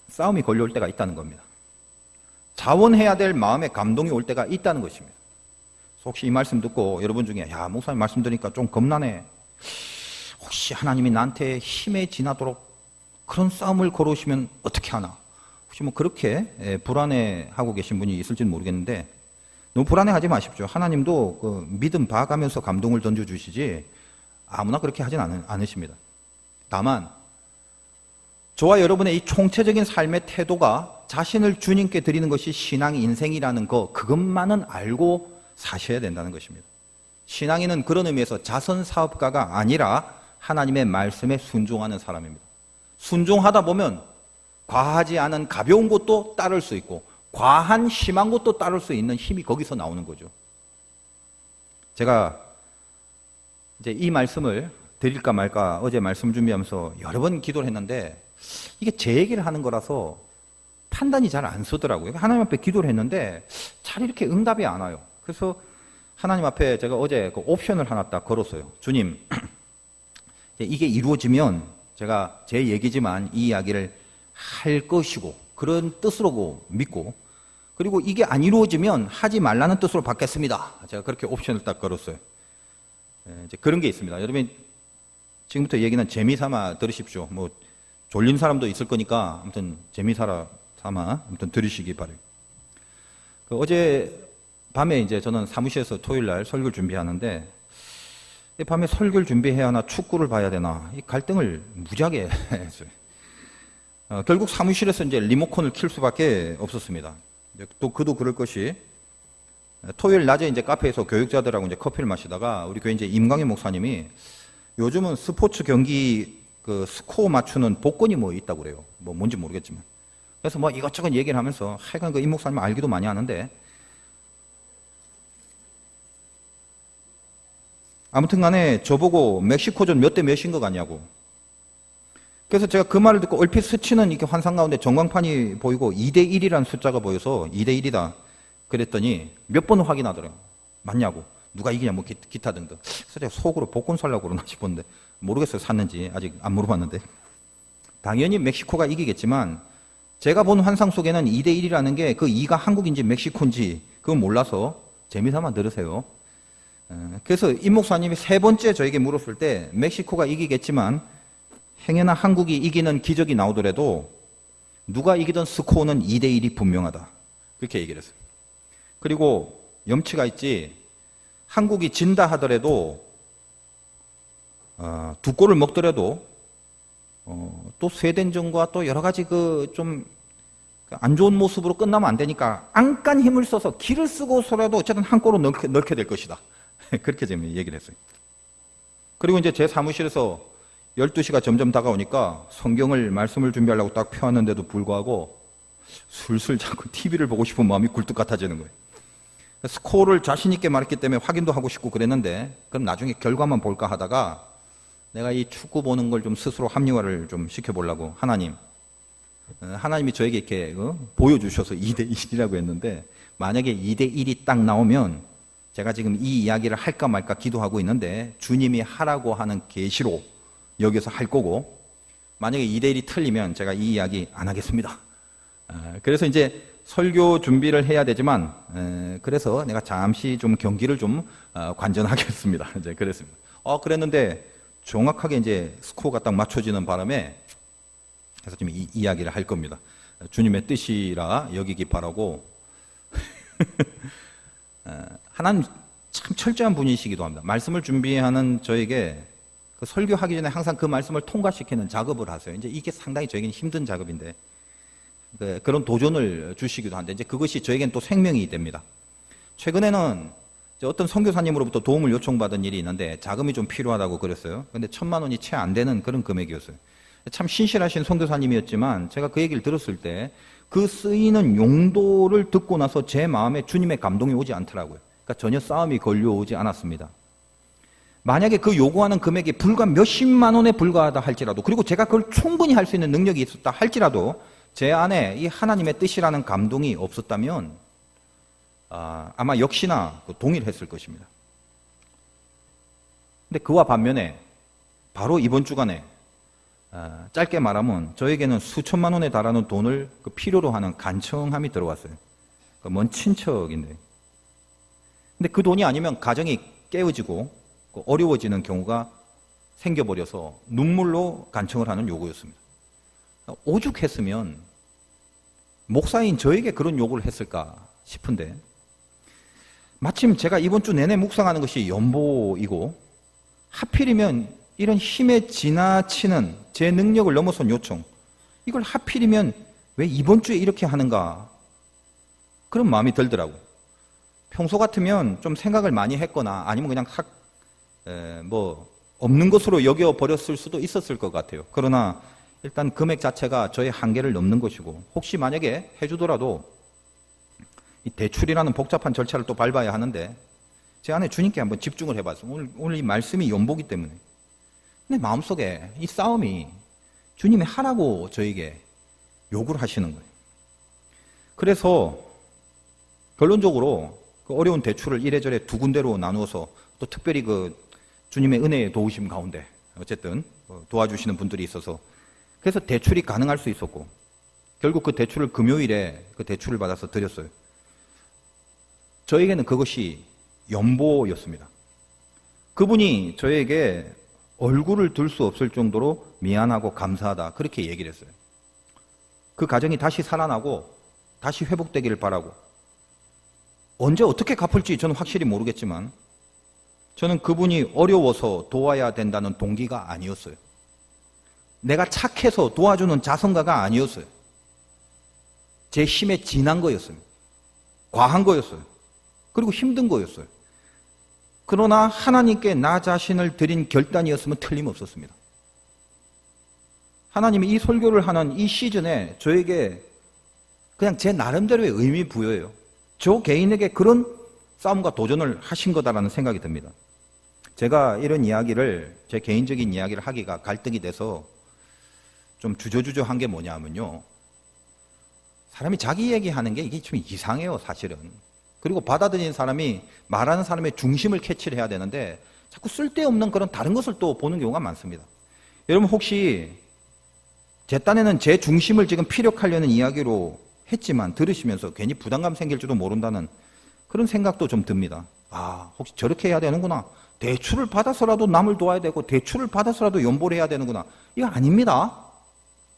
싸움이 걸려올 때가 있다는 겁니다. 자원해야 될 마음에 감동이 올 때가 있다는 것입니다. 혹시 이 말씀 듣고 여러분 중에 야 목사님 말씀 들으니까 좀 겁나네, 혹시 하나님이 나한테 힘에 지나도록 그런 싸움을 걸어오시면 어떻게 하나, 혹시 그렇게 불안해하고 계신 분이 있을지는 모르겠는데 너무 불안해하지 마십시오. 하나님도 그 믿음 봐가면서 감동을 던져주시지 아무나 그렇게 하진 않으십니다. 다만 저와 여러분의 이 총체적인 삶의 태도가 자신을 주님께 드리는 것이 신앙의 인생이라는 거, 그것만은 알고 사셔야 된다는 것입니다. 신앙인은 그런 의미에서 자선사업가가 아니라 하나님의 말씀에 순종하는 사람입니다. 순종하다 보면 과하지 않은 가벼운 것도 따를 수 있고 과한 심한 것도 따를 수 있는 힘이 거기서 나오는 거죠. 제가 이제 이 말씀을 드릴까 말까 어제 말씀 준비하면서 여러 번 기도를 했는데 이게 제 얘기를 하는 거라서 판단이 잘 안 서더라고요. 하나님 앞에 기도를 했는데 잘 이렇게 응답이 안 와요. 그래서 하나님 앞에 제가 어제 그 옵션을 하나 딱 걸었어요. 주님, 이게 이루어지면 제가 제 얘기지만 이 이야기를 할 것이고 그런 뜻으로 믿고, 그리고 이게 안 이루어지면 하지 말라는 뜻으로 받겠습니다. 제가 그렇게 옵션을 딱 걸었어요. 이제 그런 게 있습니다. 여러분 지금부터 얘기는 재미삼아 들으십시오. 졸린 사람도 있을 거니까 아무튼 재미삼아 아무튼 들으시기 바래요. 어제 밤에 이제 저는 사무실에서 토요일 날 설교를 준비하는데 밤에 설교를 준비해야 하나 축구를 봐야 되나 이 갈등을 무지하게 했어요. 결국 사무실에서 이제 리모컨을 킬 수밖에 없었습니다. 또 그도 그럴 것이 토요일 낮에 이제 카페에서 교육자들하고 이제 커피를 마시다가 우리 교회 이제 임광희 목사님이 요즘은 스포츠 경기 그 스코어 맞추는 복권이 있다고 그래요. 뭔지 모르겠지만. 그래서 이것저것 얘기를 하면서 하여간 그 임 목사님 알기도 많이 하는데 아무튼 간에 저보고 멕시코전 몇 대 몇인 것 같냐고. 그래서 제가 그 말을 듣고 얼핏 스치는 이렇게 환상 가운데 전광판이 보이고 2대1이라는 숫자가 보여서 2대1이다 그랬더니 몇 번 확인하더라고요. 맞냐고. 누가 이기냐 기타 등등. 그래서 제가 속으로 복권 살려고 그러나 싶었는데 모르겠어요. 샀는지 아직 안 물어봤는데 당연히 멕시코가 이기겠지만 제가 본 환상 속에는 2대1이라는 게 그 2가 한국인지 멕시코인지 그건 몰라서 재미삼아 들으세요. 그래서 임 목사님이 세 번째 저에게 물었을 때 멕시코가 이기겠지만 행여나 한국이 이기는 기적이 나오더라도 누가 이기든 스코어는 2대1이 분명하다. 그렇게 얘기를 했어요. 그리고 염치가 있지 한국이 진다 하더라도 두 골을 먹더라도 또 스웨덴전과 또 여러 가지 좀 안 좋은 모습으로 끝나면 안 되니까 안간 힘을 써서 기를 쓰고서라도 어쨌든 한 골을 넣게 될 것이다. 그렇게 지금 얘기를 했어요. 그리고 이제 제 사무실에서 12시가 점점 다가오니까 성경을 말씀을 준비하려고 딱 펴왔는데도 불구하고 슬슬 자꾸 TV를 보고 싶은 마음이 굴뚝 같아지는 거예요. 스코어를 자신 있게 말했기 때문에 확인도 하고 싶고 그랬는데 그럼 나중에 결과만 볼까 하다가 내가 이 축구 보는 걸 좀 스스로 합리화를 좀 시켜보려고 하나님이 저에게 이렇게 보여주셔서 2대1이라고 했는데 만약에 2대1이 딱 나오면 제가 지금 이 이야기를 할까 말까 기도하고 있는데 주님이 하라고 하는 계시로 여기서 할 거고 만약에 2대1이 틀리면 제가 이 이야기 안 하겠습니다. 그래서 이제 설교 준비를 해야 되지만 그래서 내가 잠시 좀 경기를 좀 관전하겠습니다. 이제 그랬습니다. 그랬는데 정확하게 이제 스코어가 딱 맞춰지는 바람에 그래서 지금 이 이야기를 할 겁니다. 주님의 뜻이라 여기기 바라고 하나님 참 철저한 분이시기도 합니다. 말씀을 준비하는 저에게 그 설교하기 전에 항상 그 말씀을 통과시키는 작업을 하세요. 이제 이게 상당히 저에게는 힘든 작업인데 그런 도전을 주시기도 한데 이제 그것이 저에게는 또 생명이 됩니다. 최근에는 어떤 선교사님으로부터 도움을 요청받은 일이 있는데 자금이 좀 필요하다고 그랬어요. 근데 1,000만 원이 채 안 되는 그런 금액이었어요. 참 신실하신 선교사님이었지만 제가 그 얘기를 들었을 때 그 쓰이는 용도를 듣고 나서 제 마음에 주님의 감동이 오지 않더라고요. 그러니까 전혀 싸움이 걸려오지 않았습니다. 만약에 그 요구하는 금액이 불과 몇십만 원에 불과하다 할지라도, 그리고 제가 그걸 충분히 할 수 있는 능력이 있었다 할지라도 제 안에 이 하나님의 뜻이라는 감동이 없었다면 아마 역시나 동일했을 것입니다. 근데 그와 반면에 바로 이번 주간에 짧게 말하면 저에게는 수천만 원에 달하는 돈을 필요로 하는 간청함이 들어왔어요. 먼 친척인데. 근데 그 돈이 아니면 가정이 깨어지고 어려워지는 경우가 생겨버려서 눈물로 간청을 하는 요구였습니다. 오죽했으면 목사인 저에게 그런 요구를 했을까 싶은데, 마침 제가 이번 주 내내 묵상하는 것이 연보이고 하필이면 이런 힘에 지나치는 제 능력을 넘어선 요청, 이걸 하필이면 왜 이번 주에 이렇게 하는가, 그런 마음이 들더라고요. 평소 같으면 좀 생각을 많이 했거나 아니면 그냥 없는 것으로 여겨버렸을 수도 있었을 것 같아요. 그러나 일단 금액 자체가 저의 한계를 넘는 것이고, 혹시 만약에 해주더라도 이 대출이라는 복잡한 절차를 또 밟아야 하는데 제 안에 주님께 한번 집중을 해봤어요. 오늘 이 말씀이 연보기 때문에. 근데 마음속에 이 싸움이 주님이 하라고 저에게 요구를 하시는 거예요. 그래서 결론적으로 그 어려운 대출을 이래저래 두 군데로 나누어서 또 특별히 그 주님의 은혜의 도우심 가운데 어쨌든 도와주시는 분들이 있어서 그래서 대출이 가능할 수 있었고, 결국 그 대출을 금요일에 그 대출을 받아서 드렸어요. 저에게는 그것이 연보였습니다. 그분이 저에게 얼굴을 들 수 없을 정도로 미안하고 감사하다, 그렇게 얘기를 했어요. 그 가정이 다시 살아나고 다시 회복되기를 바라고, 언제 어떻게 갚을지 저는 확실히 모르겠지만 저는 그분이 어려워서 도와야 된다는 동기가 아니었어요. 내가 착해서 도와주는 자선가가 아니었어요. 제 힘에 지난 거였어요. 과한 거였어요. 그리고 힘든 거였어요. 그러나 하나님께 나 자신을 드린 결단이었으면 틀림없었습니다. 하나님이 이 설교를 하는 이 시즌에 저에게 그냥 제 나름대로의 의미 부여예요. 저 개인에게 그런 싸움과 도전을 하신 거다라는 생각이 듭니다. 제가 이런 이야기를, 제 개인적인 이야기를 하기가 갈등이 돼서 좀 주저주저한 게 뭐냐면요, 사람이 자기 얘기하는 게 이게 좀 이상해요, 사실은. 그리고 받아들이는 사람이 말하는 사람의 중심을 캐치를 해야 되는데 자꾸 쓸데없는 그런 다른 것을 또 보는 경우가 많습니다. 여러분 혹시 제 딴에는 제 중심을 지금 피력하려는 이야기로 했지만 들으시면서 괜히 부담감 생길지도 모른다는 그런 생각도 좀 듭니다. 혹시 저렇게 해야 되는구나. 대출을 받아서라도 남을 도와야 되고 대출을 받아서라도 연보를 해야 되는구나. 이거 아닙니다.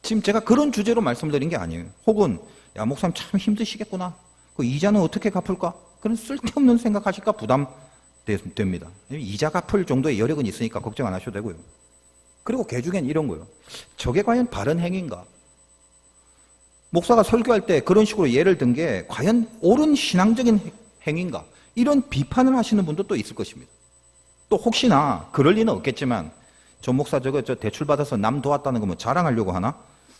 지금 제가 그런 주제로 말씀드린 게 아니에요. 혹은 야, 목사님 참 힘드시겠구나. 그 이자는 어떻게 갚을까? 그런 쓸데없는 생각하실까 부담됩니다. 이자 갚을 정도의 여력은 있으니까 걱정 안 하셔도 되고요. 그리고 그 중엔 이런 거예요. 저게 과연 바른 행위인가? 목사가 설교할 때 그런 식으로 예를 든 게 과연 옳은 신앙적인 행위인가? 이런 비판을 하시는 분도 또 있을 것입니다. 또 혹시나 그럴 리는 없겠지만 저 목사 저 대출 받아서 남 도왔다는 거 뭐 자랑하려고 하나?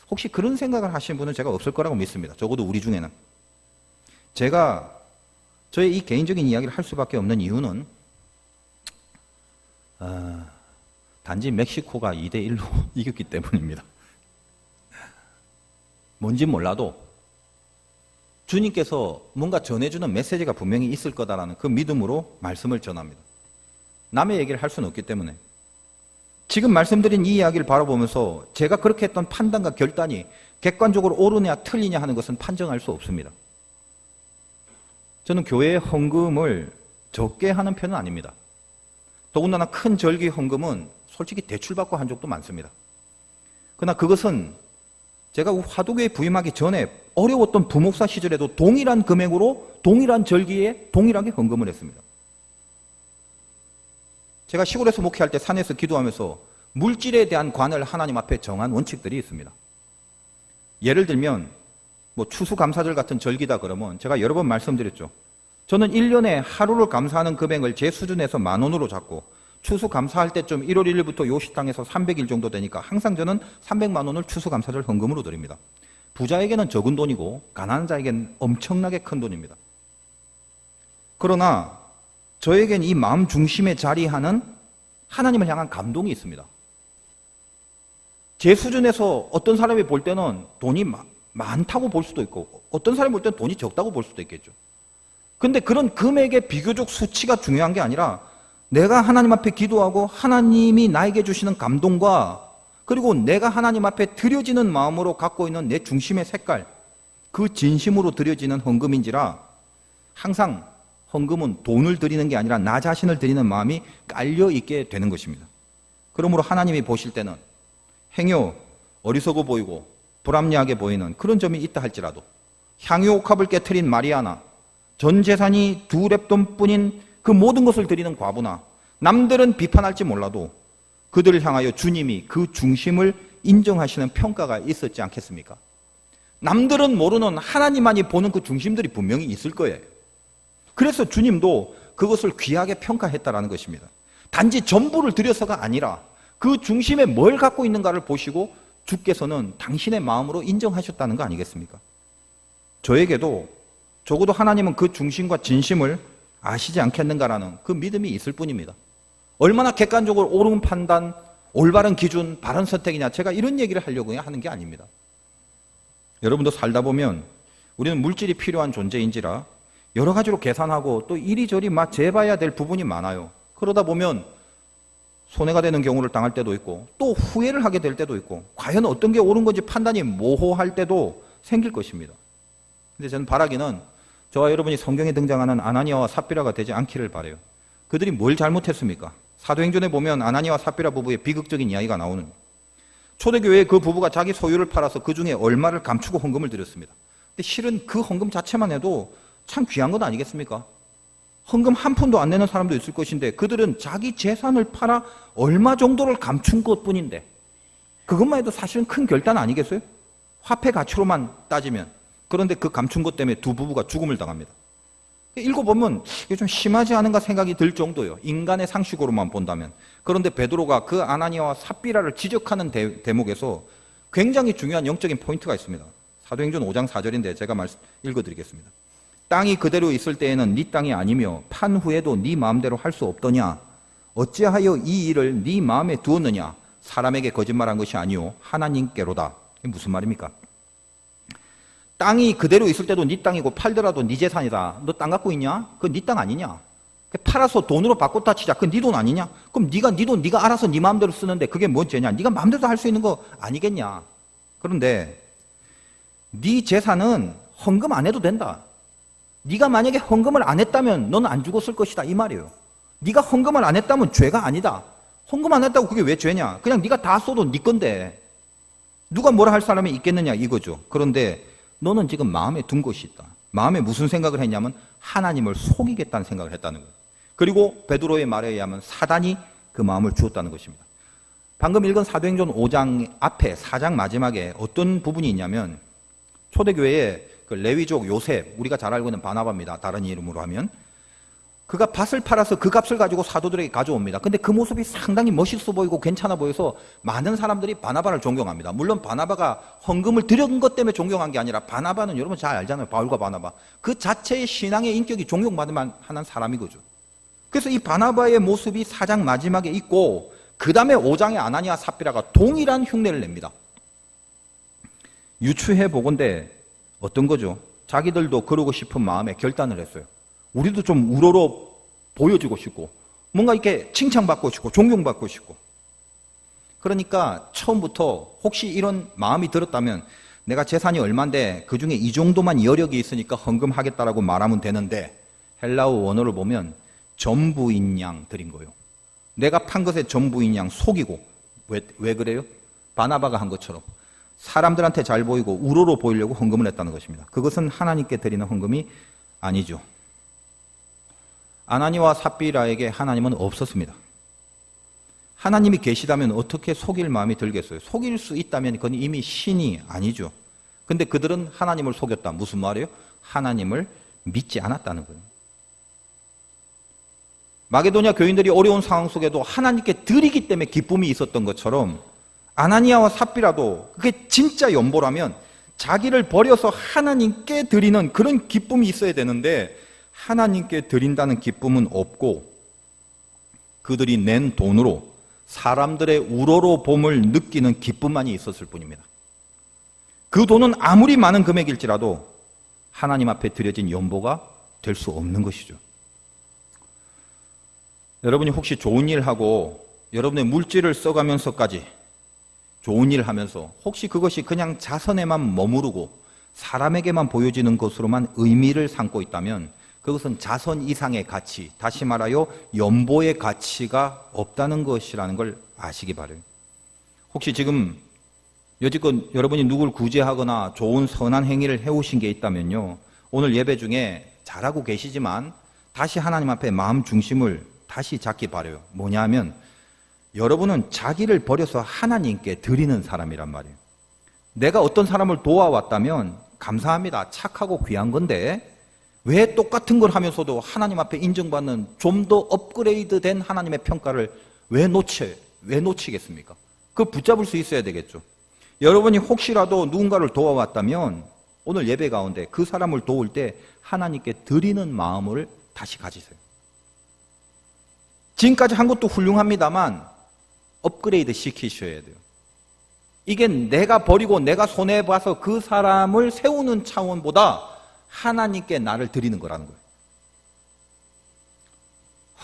혹시 그런 생각을 하시는 분은 제가 없을 거라고 믿습니다. 적어도 우리 중에는. 제가 저의 이 개인적인 이야기를 할 수밖에 없는 이유는 단지 멕시코가 2대1로 이겼기 때문입니다. 뭔지 몰라도 주님께서 뭔가 전해주는 메시지가 분명히 있을 거다라는 그 믿음으로 말씀을 전합니다. 남의 얘기를 할 수는 없기 때문에. 지금 말씀드린 이 이야기를 바라보면서 제가 그렇게 했던 판단과 결단이 객관적으로 옳으냐 틀리냐 하는 것은 판정할 수 없습니다. 저는 교회의 헌금을 적게 하는 편은 아닙니다. 더군다나 큰 절기 헌금은 솔직히 대출받고 한 적도 많습니다. 그러나 그것은 제가 화두교에 부임하기 전에 어려웠던 부목사 시절에도 동일한 금액으로 동일한 절기에 동일하게 헌금을 했습니다. 제가 시골에서 목회할 때 산에서 기도하면서 물질에 대한 관을 하나님 앞에 정한 원칙들이 있습니다. 예를 들면 뭐 추수감사절 같은 절기다 그러면 제가 여러 번 말씀드렸죠. 저는 1년에 하루를 감사하는 금액을 제 수준에서 10,000원으로 잡고 추수감사할 때쯤 1월 1일부터 요 식당에서 300일 정도 되니까 항상 저는 300만 원을 추수감사절 헌금으로 드립니다. 부자에게는 적은 돈이고 가난한 자에게는 엄청나게 큰 돈입니다. 그러나 저에겐 이 마음 중심에 자리하는 하나님을 향한 감동이 있습니다. 제 수준에서 어떤 사람이 볼 때는 돈이 많다고 볼 수도 있고 어떤 사람이 볼 때는 돈이 적다고 볼 수도 있겠죠. 근데 그런 금액의 비교적 수치가 중요한 게 아니라 내가 하나님 앞에 기도하고 하나님이 나에게 주시는 감동과 그리고 내가 하나님 앞에 드려지는 마음으로 갖고 있는 내 중심의 색깔, 그 진심으로 드려지는 헌금인지라 항상 헌금은 돈을 드리는 게 아니라 나 자신을 드리는 마음이 깔려 있게 되는 것입니다. 그러므로 하나님이 보실 때는 행여 어리석어 보이고 불합리하게 보이는 그런 점이 있다 할지라도 향유 옥합을 깨트린 마리아나 전 재산이 2렙돈뿐인 그 모든 것을 드리는 과부나 남들은 비판할지 몰라도 그들을 향하여 주님이 그 중심을 인정하시는 평가가 있었지 않겠습니까? 남들은 모르는 하나님만이 보는 그 중심들이 분명히 있을 거예요. 그래서 주님도 그것을 귀하게 평가했다라는 것입니다. 단지 전부를 드려서가 아니라 그 중심에 뭘 갖고 있는가를 보시고 주께서는 당신의 마음으로 인정하셨다는 거 아니겠습니까? 저에게도 적어도 하나님은 그 중심과 진심을 아시지 않겠는가라는 그 믿음이 있을 뿐입니다. 얼마나 객관적으로 옳은 판단, 올바른 기준, 바른 선택이냐 제가 이런 얘기를 하려고 하는 게 아닙니다. 여러분도 살다 보면 우리는 물질이 필요한 존재인지라 여러 가지로 계산하고 또 이리저리 막 재봐야 될 부분이 많아요. 그러다 보면 손해가 되는 경우를 당할 때도 있고 또 후회를 하게 될 때도 있고 과연 어떤 게 옳은 건지 판단이 모호할 때도 생길 것입니다. 근데 저는 바라기는 저와 여러분이 성경에 등장하는 아나니아와 삽비라가 되지 않기를 바라요. 그들이 뭘 잘못했습니까? 사도행전에 보면 아나니아와 삽비라 부부의 비극적인 이야기가 나오는 초대교회의 그 부부가 자기 소유를 팔아서 그 중에 얼마를 감추고 헌금을 드렸습니다. 근데 실은 그 헌금 자체만 해도 참 귀한 것 아니겠습니까? 헌금 한 푼도 안 내는 사람도 있을 것인데 그들은 자기 재산을 팔아 얼마 정도를 감춘 것뿐인데 그것만 해도 사실은 큰 결단 아니겠어요? 화폐 가치로만 따지면. 그런데 그 감춘 것 때문에 두 부부가 죽음을 당합니다. 읽어보면 이게 좀 심하지 않은가 생각이 들 정도예요. 인간의 상식으로만 본다면. 그런데 베드로가 그 아나니아와 삽비라를 지적하는 대목에서 굉장히 중요한 영적인 포인트가 있습니다. 사도행전 5장 4절인데 제가 읽어드리겠습니다. 땅이 그대로 있을 때에는 네 땅이 아니며 판 후에도 네 마음대로 할 수 없더냐? 어찌하여 이 일을 네 마음에 두었느냐? 사람에게 거짓말한 것이 아니요 하나님께로다. 이게 무슨 말입니까? 땅이 그대로 있을 때도 네 땅이고 팔더라도 네 재산이다. 너 땅 갖고 있냐? 그건 네 땅 아니냐? 팔아서 돈으로 바꿨다 치자. 그건 네 돈 아니냐? 그럼 네가 네 돈 네가 알아서 네 마음대로 쓰는데 그게 뭔 죄냐? 네가 마음대로 할 수 있는 거 아니겠냐? 그런데 네 재산은 헌금 안 해도 된다. 네가 만약에 헌금을 안 했다면 너는 안 죽었을 것이다 이 말이에요. 네가 헌금을 안 했다면 죄가 아니다. 헌금 안 했다고 그게 왜 죄냐? 그냥 네가 다 써도 네 건데 누가 뭐라 할 사람이 있겠느냐 이거죠. 그런데 너는 지금 마음에 둔 것이 있다. 마음에 무슨 생각을 했냐면 하나님을 속이겠다는 생각을 했다는 거예요. 그리고 베드로의 말에 의하면 사단이 그 마음을 주었다는 것입니다. 방금 읽은 사도행전 5장 앞에 4장 마지막에 어떤 부분이 있냐면 초대교회에 그 레위족 요셉, 우리가 잘 알고 있는 바나바입니다. 다른 이름으로 하면 그가 밭을 팔아서 그 값을 가지고 사도들에게 가져옵니다. 근데 그 모습이 상당히 멋있어 보이고 괜찮아 보여서 많은 사람들이 바나바를 존경합니다. 물론 바나바가 헌금을 드린 것 때문에 존경한 게 아니라 바나바는 여러분 잘 알잖아요. 바울과 바나바. 그 자체의 신앙의 인격이 존경받을 만한 사람이거죠. 그래서 이 바나바의 모습이 4장 마지막에 있고 그 다음에 5장의 아나니아 삽비라가 동일한 흉내를 냅니다. 유추해 보건대 어떤 거죠? 자기들도 그러고 싶은 마음에 결단을 했어요. 우리도 좀 우러러 보여주고 싶고 뭔가 이렇게 칭찬받고 싶고 존경받고 싶고 그러니까 처음부터 혹시 이런 마음이 들었다면 내가 재산이 얼만데 그중에 이 정도만 여력이 있으니까 헌금하겠다라고 말하면 되는데 헬라어 원어를 보면 전부인 양 드린 거예요. 내가 판 것의 전부인 양 속이고 왜 그래요? 바나바가 한 것처럼 사람들한테 잘 보이고 우러러 보이려고 헌금을 했다는 것입니다. 그것은 하나님께 드리는 헌금이 아니죠. 아나니와 삽비라에게 하나님은 없었습니다. 하나님이 계시다면 어떻게 속일 마음이 들겠어요? 속일 수 있다면 그건 이미 신이 아니죠. 근데 그들은 하나님을 속였다. 무슨 말이에요? 하나님을 믿지 않았다는 거예요. 마게도냐 교인들이 어려운 상황 속에도 하나님께 드리기 때문에 기쁨이 있었던 것처럼 아나니아와 삽비라도 그게 진짜 연보라면 자기를 버려서 하나님께 드리는 그런 기쁨이 있어야 되는데 하나님께 드린다는 기쁨은 없고 그들이 낸 돈으로 사람들의 우러러 봄을 느끼는 기쁨만이 있었을 뿐입니다. 그 돈은 아무리 많은 금액일지라도 하나님 앞에 드려진 연보가 될 수 없는 것이죠. 여러분이 혹시 좋은 일 하고 여러분의 물질을 써가면서까지 좋은 일 하면서 혹시 그것이 그냥 자선에만 머무르고 사람에게만 보여지는 것으로만 의미를 삼고 있다면 그것은 자선 이상의 가치, 다시 말하여 연보의 가치가 없다는 것이라는 걸 아시기 바라요. 혹시 지금 여지껏 여러분이 누굴 구제하거나 좋은 선한 행위를 해오신 게 있다면요, 오늘 예배 중에 잘하고 계시지만 다시 하나님 앞에 마음 중심을 다시 잡기 바라요. 뭐냐 하면 여러분은 자기를 버려서 하나님께 드리는 사람이란 말이에요. 내가 어떤 사람을 도와왔다면 감사합니다. 착하고 귀한 건데 왜 똑같은 걸 하면서도 하나님 앞에 인정받는 좀 더 업그레이드된 하나님의 평가를 왜 놓치겠습니까? 그걸 붙잡을 수 있어야 되겠죠. 여러분이 혹시라도 누군가를 도와왔다면 오늘 예배 가운데 그 사람을 도울 때 하나님께 드리는 마음을 다시 가지세요. 지금까지 한 것도 훌륭합니다만 업그레이드 시키셔야 돼요. 이게 내가 버리고 내가 손해봐서 그 사람을 세우는 차원보다 하나님께 나를 드리는 거라는 거예요.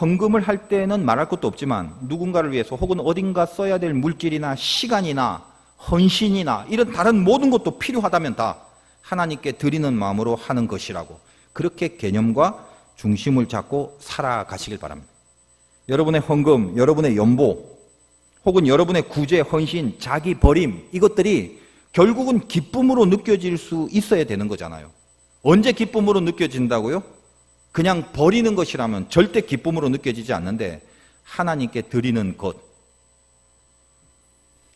헌금을 할 때는 말할 것도 없지만 누군가를 위해서 혹은 어딘가 써야 될 물질이나 시간이나 헌신이나 이런 다른 모든 것도 필요하다면 다 하나님께 드리는 마음으로 하는 것이라고 그렇게 개념과 중심을 잡고 살아가시길 바랍니다. 여러분의 헌금, 여러분의 연보 혹은 여러분의 구제, 헌신, 자기 버림 이것들이 결국은 기쁨으로 느껴질 수 있어야 되는 거잖아요. 언제 기쁨으로 느껴진다고요? 그냥 버리는 것이라면 절대 기쁨으로 느껴지지 않는데 하나님께 드리는 것,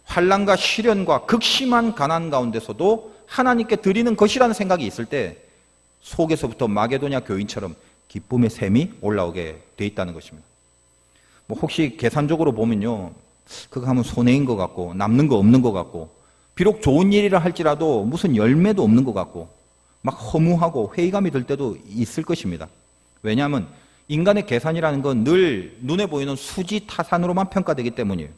환난과 시련과 극심한 가난 가운데서도 하나님께 드리는 것이라는 생각이 있을 때 속에서부터 마게도냐 교인처럼 기쁨의 샘이 올라오게 돼 있다는 것입니다. 뭐 혹시 계산적으로 보면요, 그거 하면 손해인 것 같고 남는 거 없는 것 같고 비록 좋은 일이라 할지라도 무슨 열매도 없는 것 같고 막 허무하고 회의감이 들 때도 있을 것입니다. 왜냐하면 인간의 계산이라는 건 늘 눈에 보이는 수지 타산으로만 평가되기 때문이에요.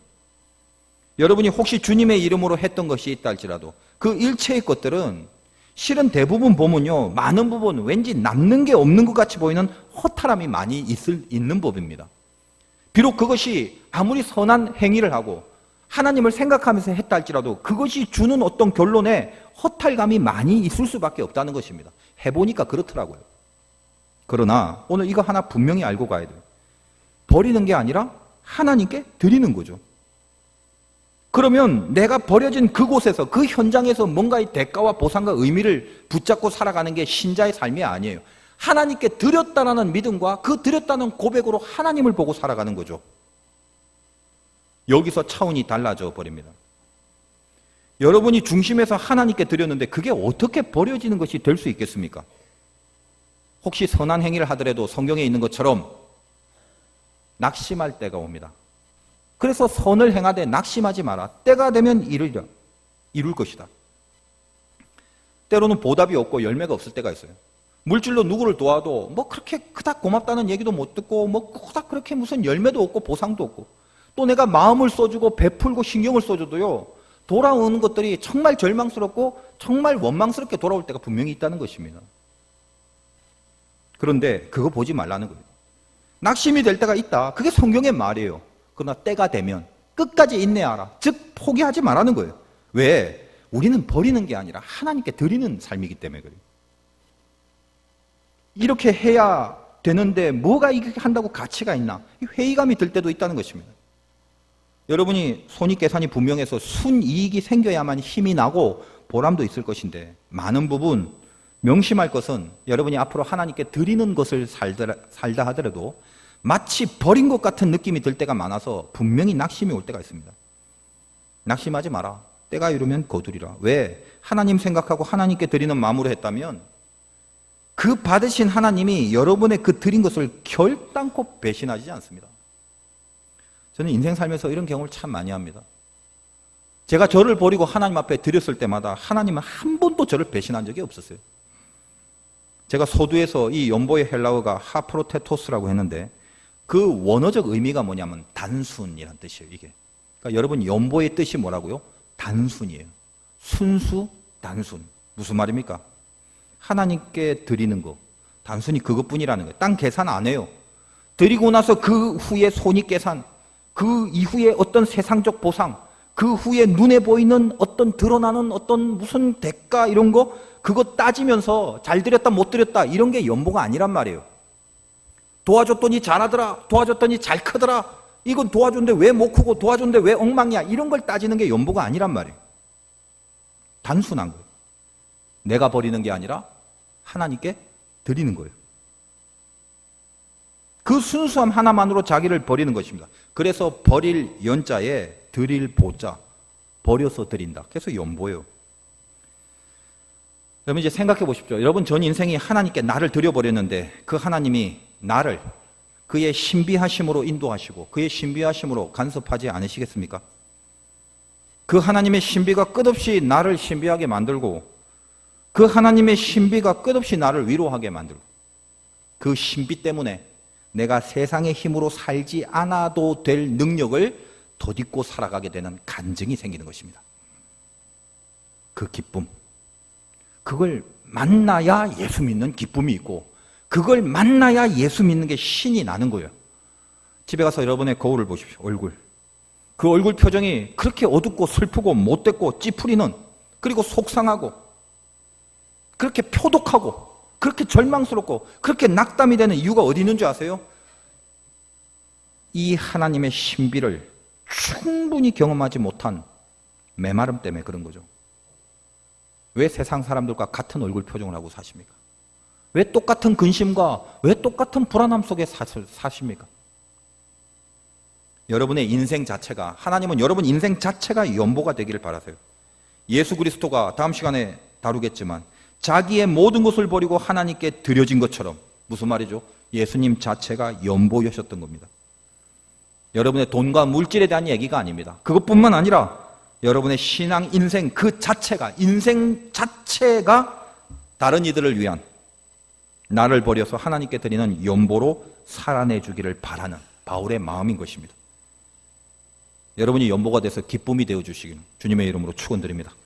여러분이 혹시 주님의 이름으로 했던 것이 있다 할지라도 그 일체의 것들은 실은 대부분 보면요, 많은 부분 왠지 남는 게 없는 것 같이 보이는 허탈함이 많이 있는 법입니다. 비록 그것이 아무리 선한 행위를 하고 하나님을 생각하면서 했다 할지라도 그것이 주는 어떤 결론에 허탈감이 많이 있을 수밖에 없다는 것입니다. 해보니까 그렇더라고요. 그러나 오늘 이거 하나 분명히 알고 가야 돼요. 버리는 게 아니라 하나님께 드리는 거죠. 그러면 내가 버려진 그곳에서 그 현장에서 뭔가의 대가와 보상과 의미를 붙잡고 살아가는 게 신자의 삶이 아니에요. 하나님께 드렸다라는 믿음과 그 드렸다는 고백으로 하나님을 보고 살아가는 거죠. 여기서 차원이 달라져 버립니다. 여러분이 중심에서 하나님께 드렸는데 그게 어떻게 버려지는 것이 될 수 있겠습니까? 혹시 선한 행위를 하더라도 성경에 있는 것처럼 낙심할 때가 옵니다. 그래서 선을 행하되 낙심하지 마라. 때가 되면 이룰 것이다. 때로는 보답이 없고 열매가 없을 때가 있어요. 물질로 누구를 도와도 뭐 그렇게 그닥 고맙다는 얘기도 못 듣고 뭐 그닥 그렇게 무슨 열매도 없고 보상도 없고 또 내가 마음을 써주고 베풀고 신경을 써줘도요, 돌아오는 것들이 정말 절망스럽고 정말 원망스럽게 돌아올 때가 분명히 있다는 것입니다. 그런데 그거 보지 말라는 거예요. 낙심이 될 때가 있다. 그게 성경의 말이에요. 그러나 때가 되면 끝까지 인내하라. 즉 포기하지 말라는 거예요. 왜? 우리는 버리는 게 아니라 하나님께 드리는 삶이기 때문에 그래요. 이렇게 해야 되는데 뭐가 이렇게 한다고 가치가 있나? 회의감이 들 때도 있다는 것입니다. 여러분이 손익계산이 분명해서 순이익이 생겨야만 힘이 나고 보람도 있을 것인데 많은 부분 명심할 것은 여러분이 앞으로 하나님께 드리는 것을 살다 하더라도 마치 버린 것 같은 느낌이 들 때가 많아서 분명히 낙심이 올 때가 있습니다. 낙심하지 마라. 때가 이르면 거두리라. 왜? 하나님 생각하고 하나님께 드리는 마음으로 했다면 그 받으신 하나님이 여러분의 그 드린 것을 결단코 배신하지 않습니다. 저는 인생 살면서 이런 경험을 참 많이 합니다. 제가 저를 버리고 하나님 앞에 드렸을 때마다 하나님은 한 번도 저를 배신한 적이 없었어요. 제가 서두에서 이 연보의 헬라어가 하프로테토스라고 했는데 그 원어적 의미가 뭐냐면 단순이란 뜻이에요. 이게. 그러니까 여러분 연보의 뜻이 뭐라고요? 단순이에요. 순수, 단순. 무슨 말입니까? 하나님께 드리는 거. 단순히 그것뿐이라는 거예요. 딴 계산 안 해요. 드리고 나서 그 후에 손익계산, 그 이후에 어떤 세상적 보상, 그 후에 눈에 보이는 어떤 드러나는 어떤 무슨 대가 이런 거 그거 따지면서 잘 드렸다 못 드렸다 이런 게 연보가 아니란 말이에요. 도와줬더니 잘하더라, 도와줬더니 잘 크더라, 이건 도와줬는데 왜 못 크고 도와줬는데 왜 엉망이야, 이런 걸 따지는 게 연보가 아니란 말이에요. 단순한 거예요. 내가 버리는 게 아니라 하나님께 드리는 거예요. 그 순수함 하나만으로 자기를 버리는 것입니다. 그래서 버릴 연자에 드릴 보자, 버려서 드린다. 그래서 연보예요. 여러분 이제 생각해 보십시오. 여러분 전 인생이 하나님께 나를 드려버렸는데 그 하나님이 나를 그의 신비하심으로 인도하시고 그의 신비하심으로 간섭하지 않으시겠습니까? 그 하나님의 신비가 끝없이 나를 신비하게 만들고 그 하나님의 신비가 끝없이 나를 위로하게 만들고 그 신비 때문에 내가 세상의 힘으로 살지 않아도 될 능력을 덧입고 살아가게 되는 간증이 생기는 것입니다. 그 기쁨. 그걸 만나야 예수 믿는 기쁨이 있고 그걸 만나야 예수 믿는 게 신이 나는 거예요. 집에 가서 여러분의 거울을 보십시오. 얼굴. 그 얼굴 표정이 그렇게 어둡고 슬프고 못됐고 찌푸리는 그리고 속상하고 그렇게 표독하고 그렇게 절망스럽고 그렇게 낙담이 되는 이유가 어디 있는 줄 아세요? 이 하나님의 신비를 충분히 경험하지 못한 메마름 때문에 그런 거죠. 왜 세상 사람들과 같은 얼굴 표정을 하고 사십니까? 왜 똑같은 근심과 왜 똑같은 불안함 속에 사십니까? 여러분의 인생 자체가, 하나님은 여러분 인생 자체가 연보가 되기를 바라세요. 예수 그리스도가 다음 시간에 다루겠지만 자기의 모든 것을 버리고 하나님께 드려진 것처럼, 무슨 말이죠? 예수님 자체가 연보이셨던 겁니다. 여러분의 돈과 물질에 대한 얘기가 아닙니다. 그것뿐만 아니라 여러분의 신앙 인생 그 자체가, 인생 자체가 다른 이들을 위한 나를 버려서 하나님께 드리는 연보로 살아내주기를 바라는 바울의 마음인 것입니다. 여러분이 연보가 돼서 기쁨이 되어주시기를 주님의 이름으로 축원드립니다.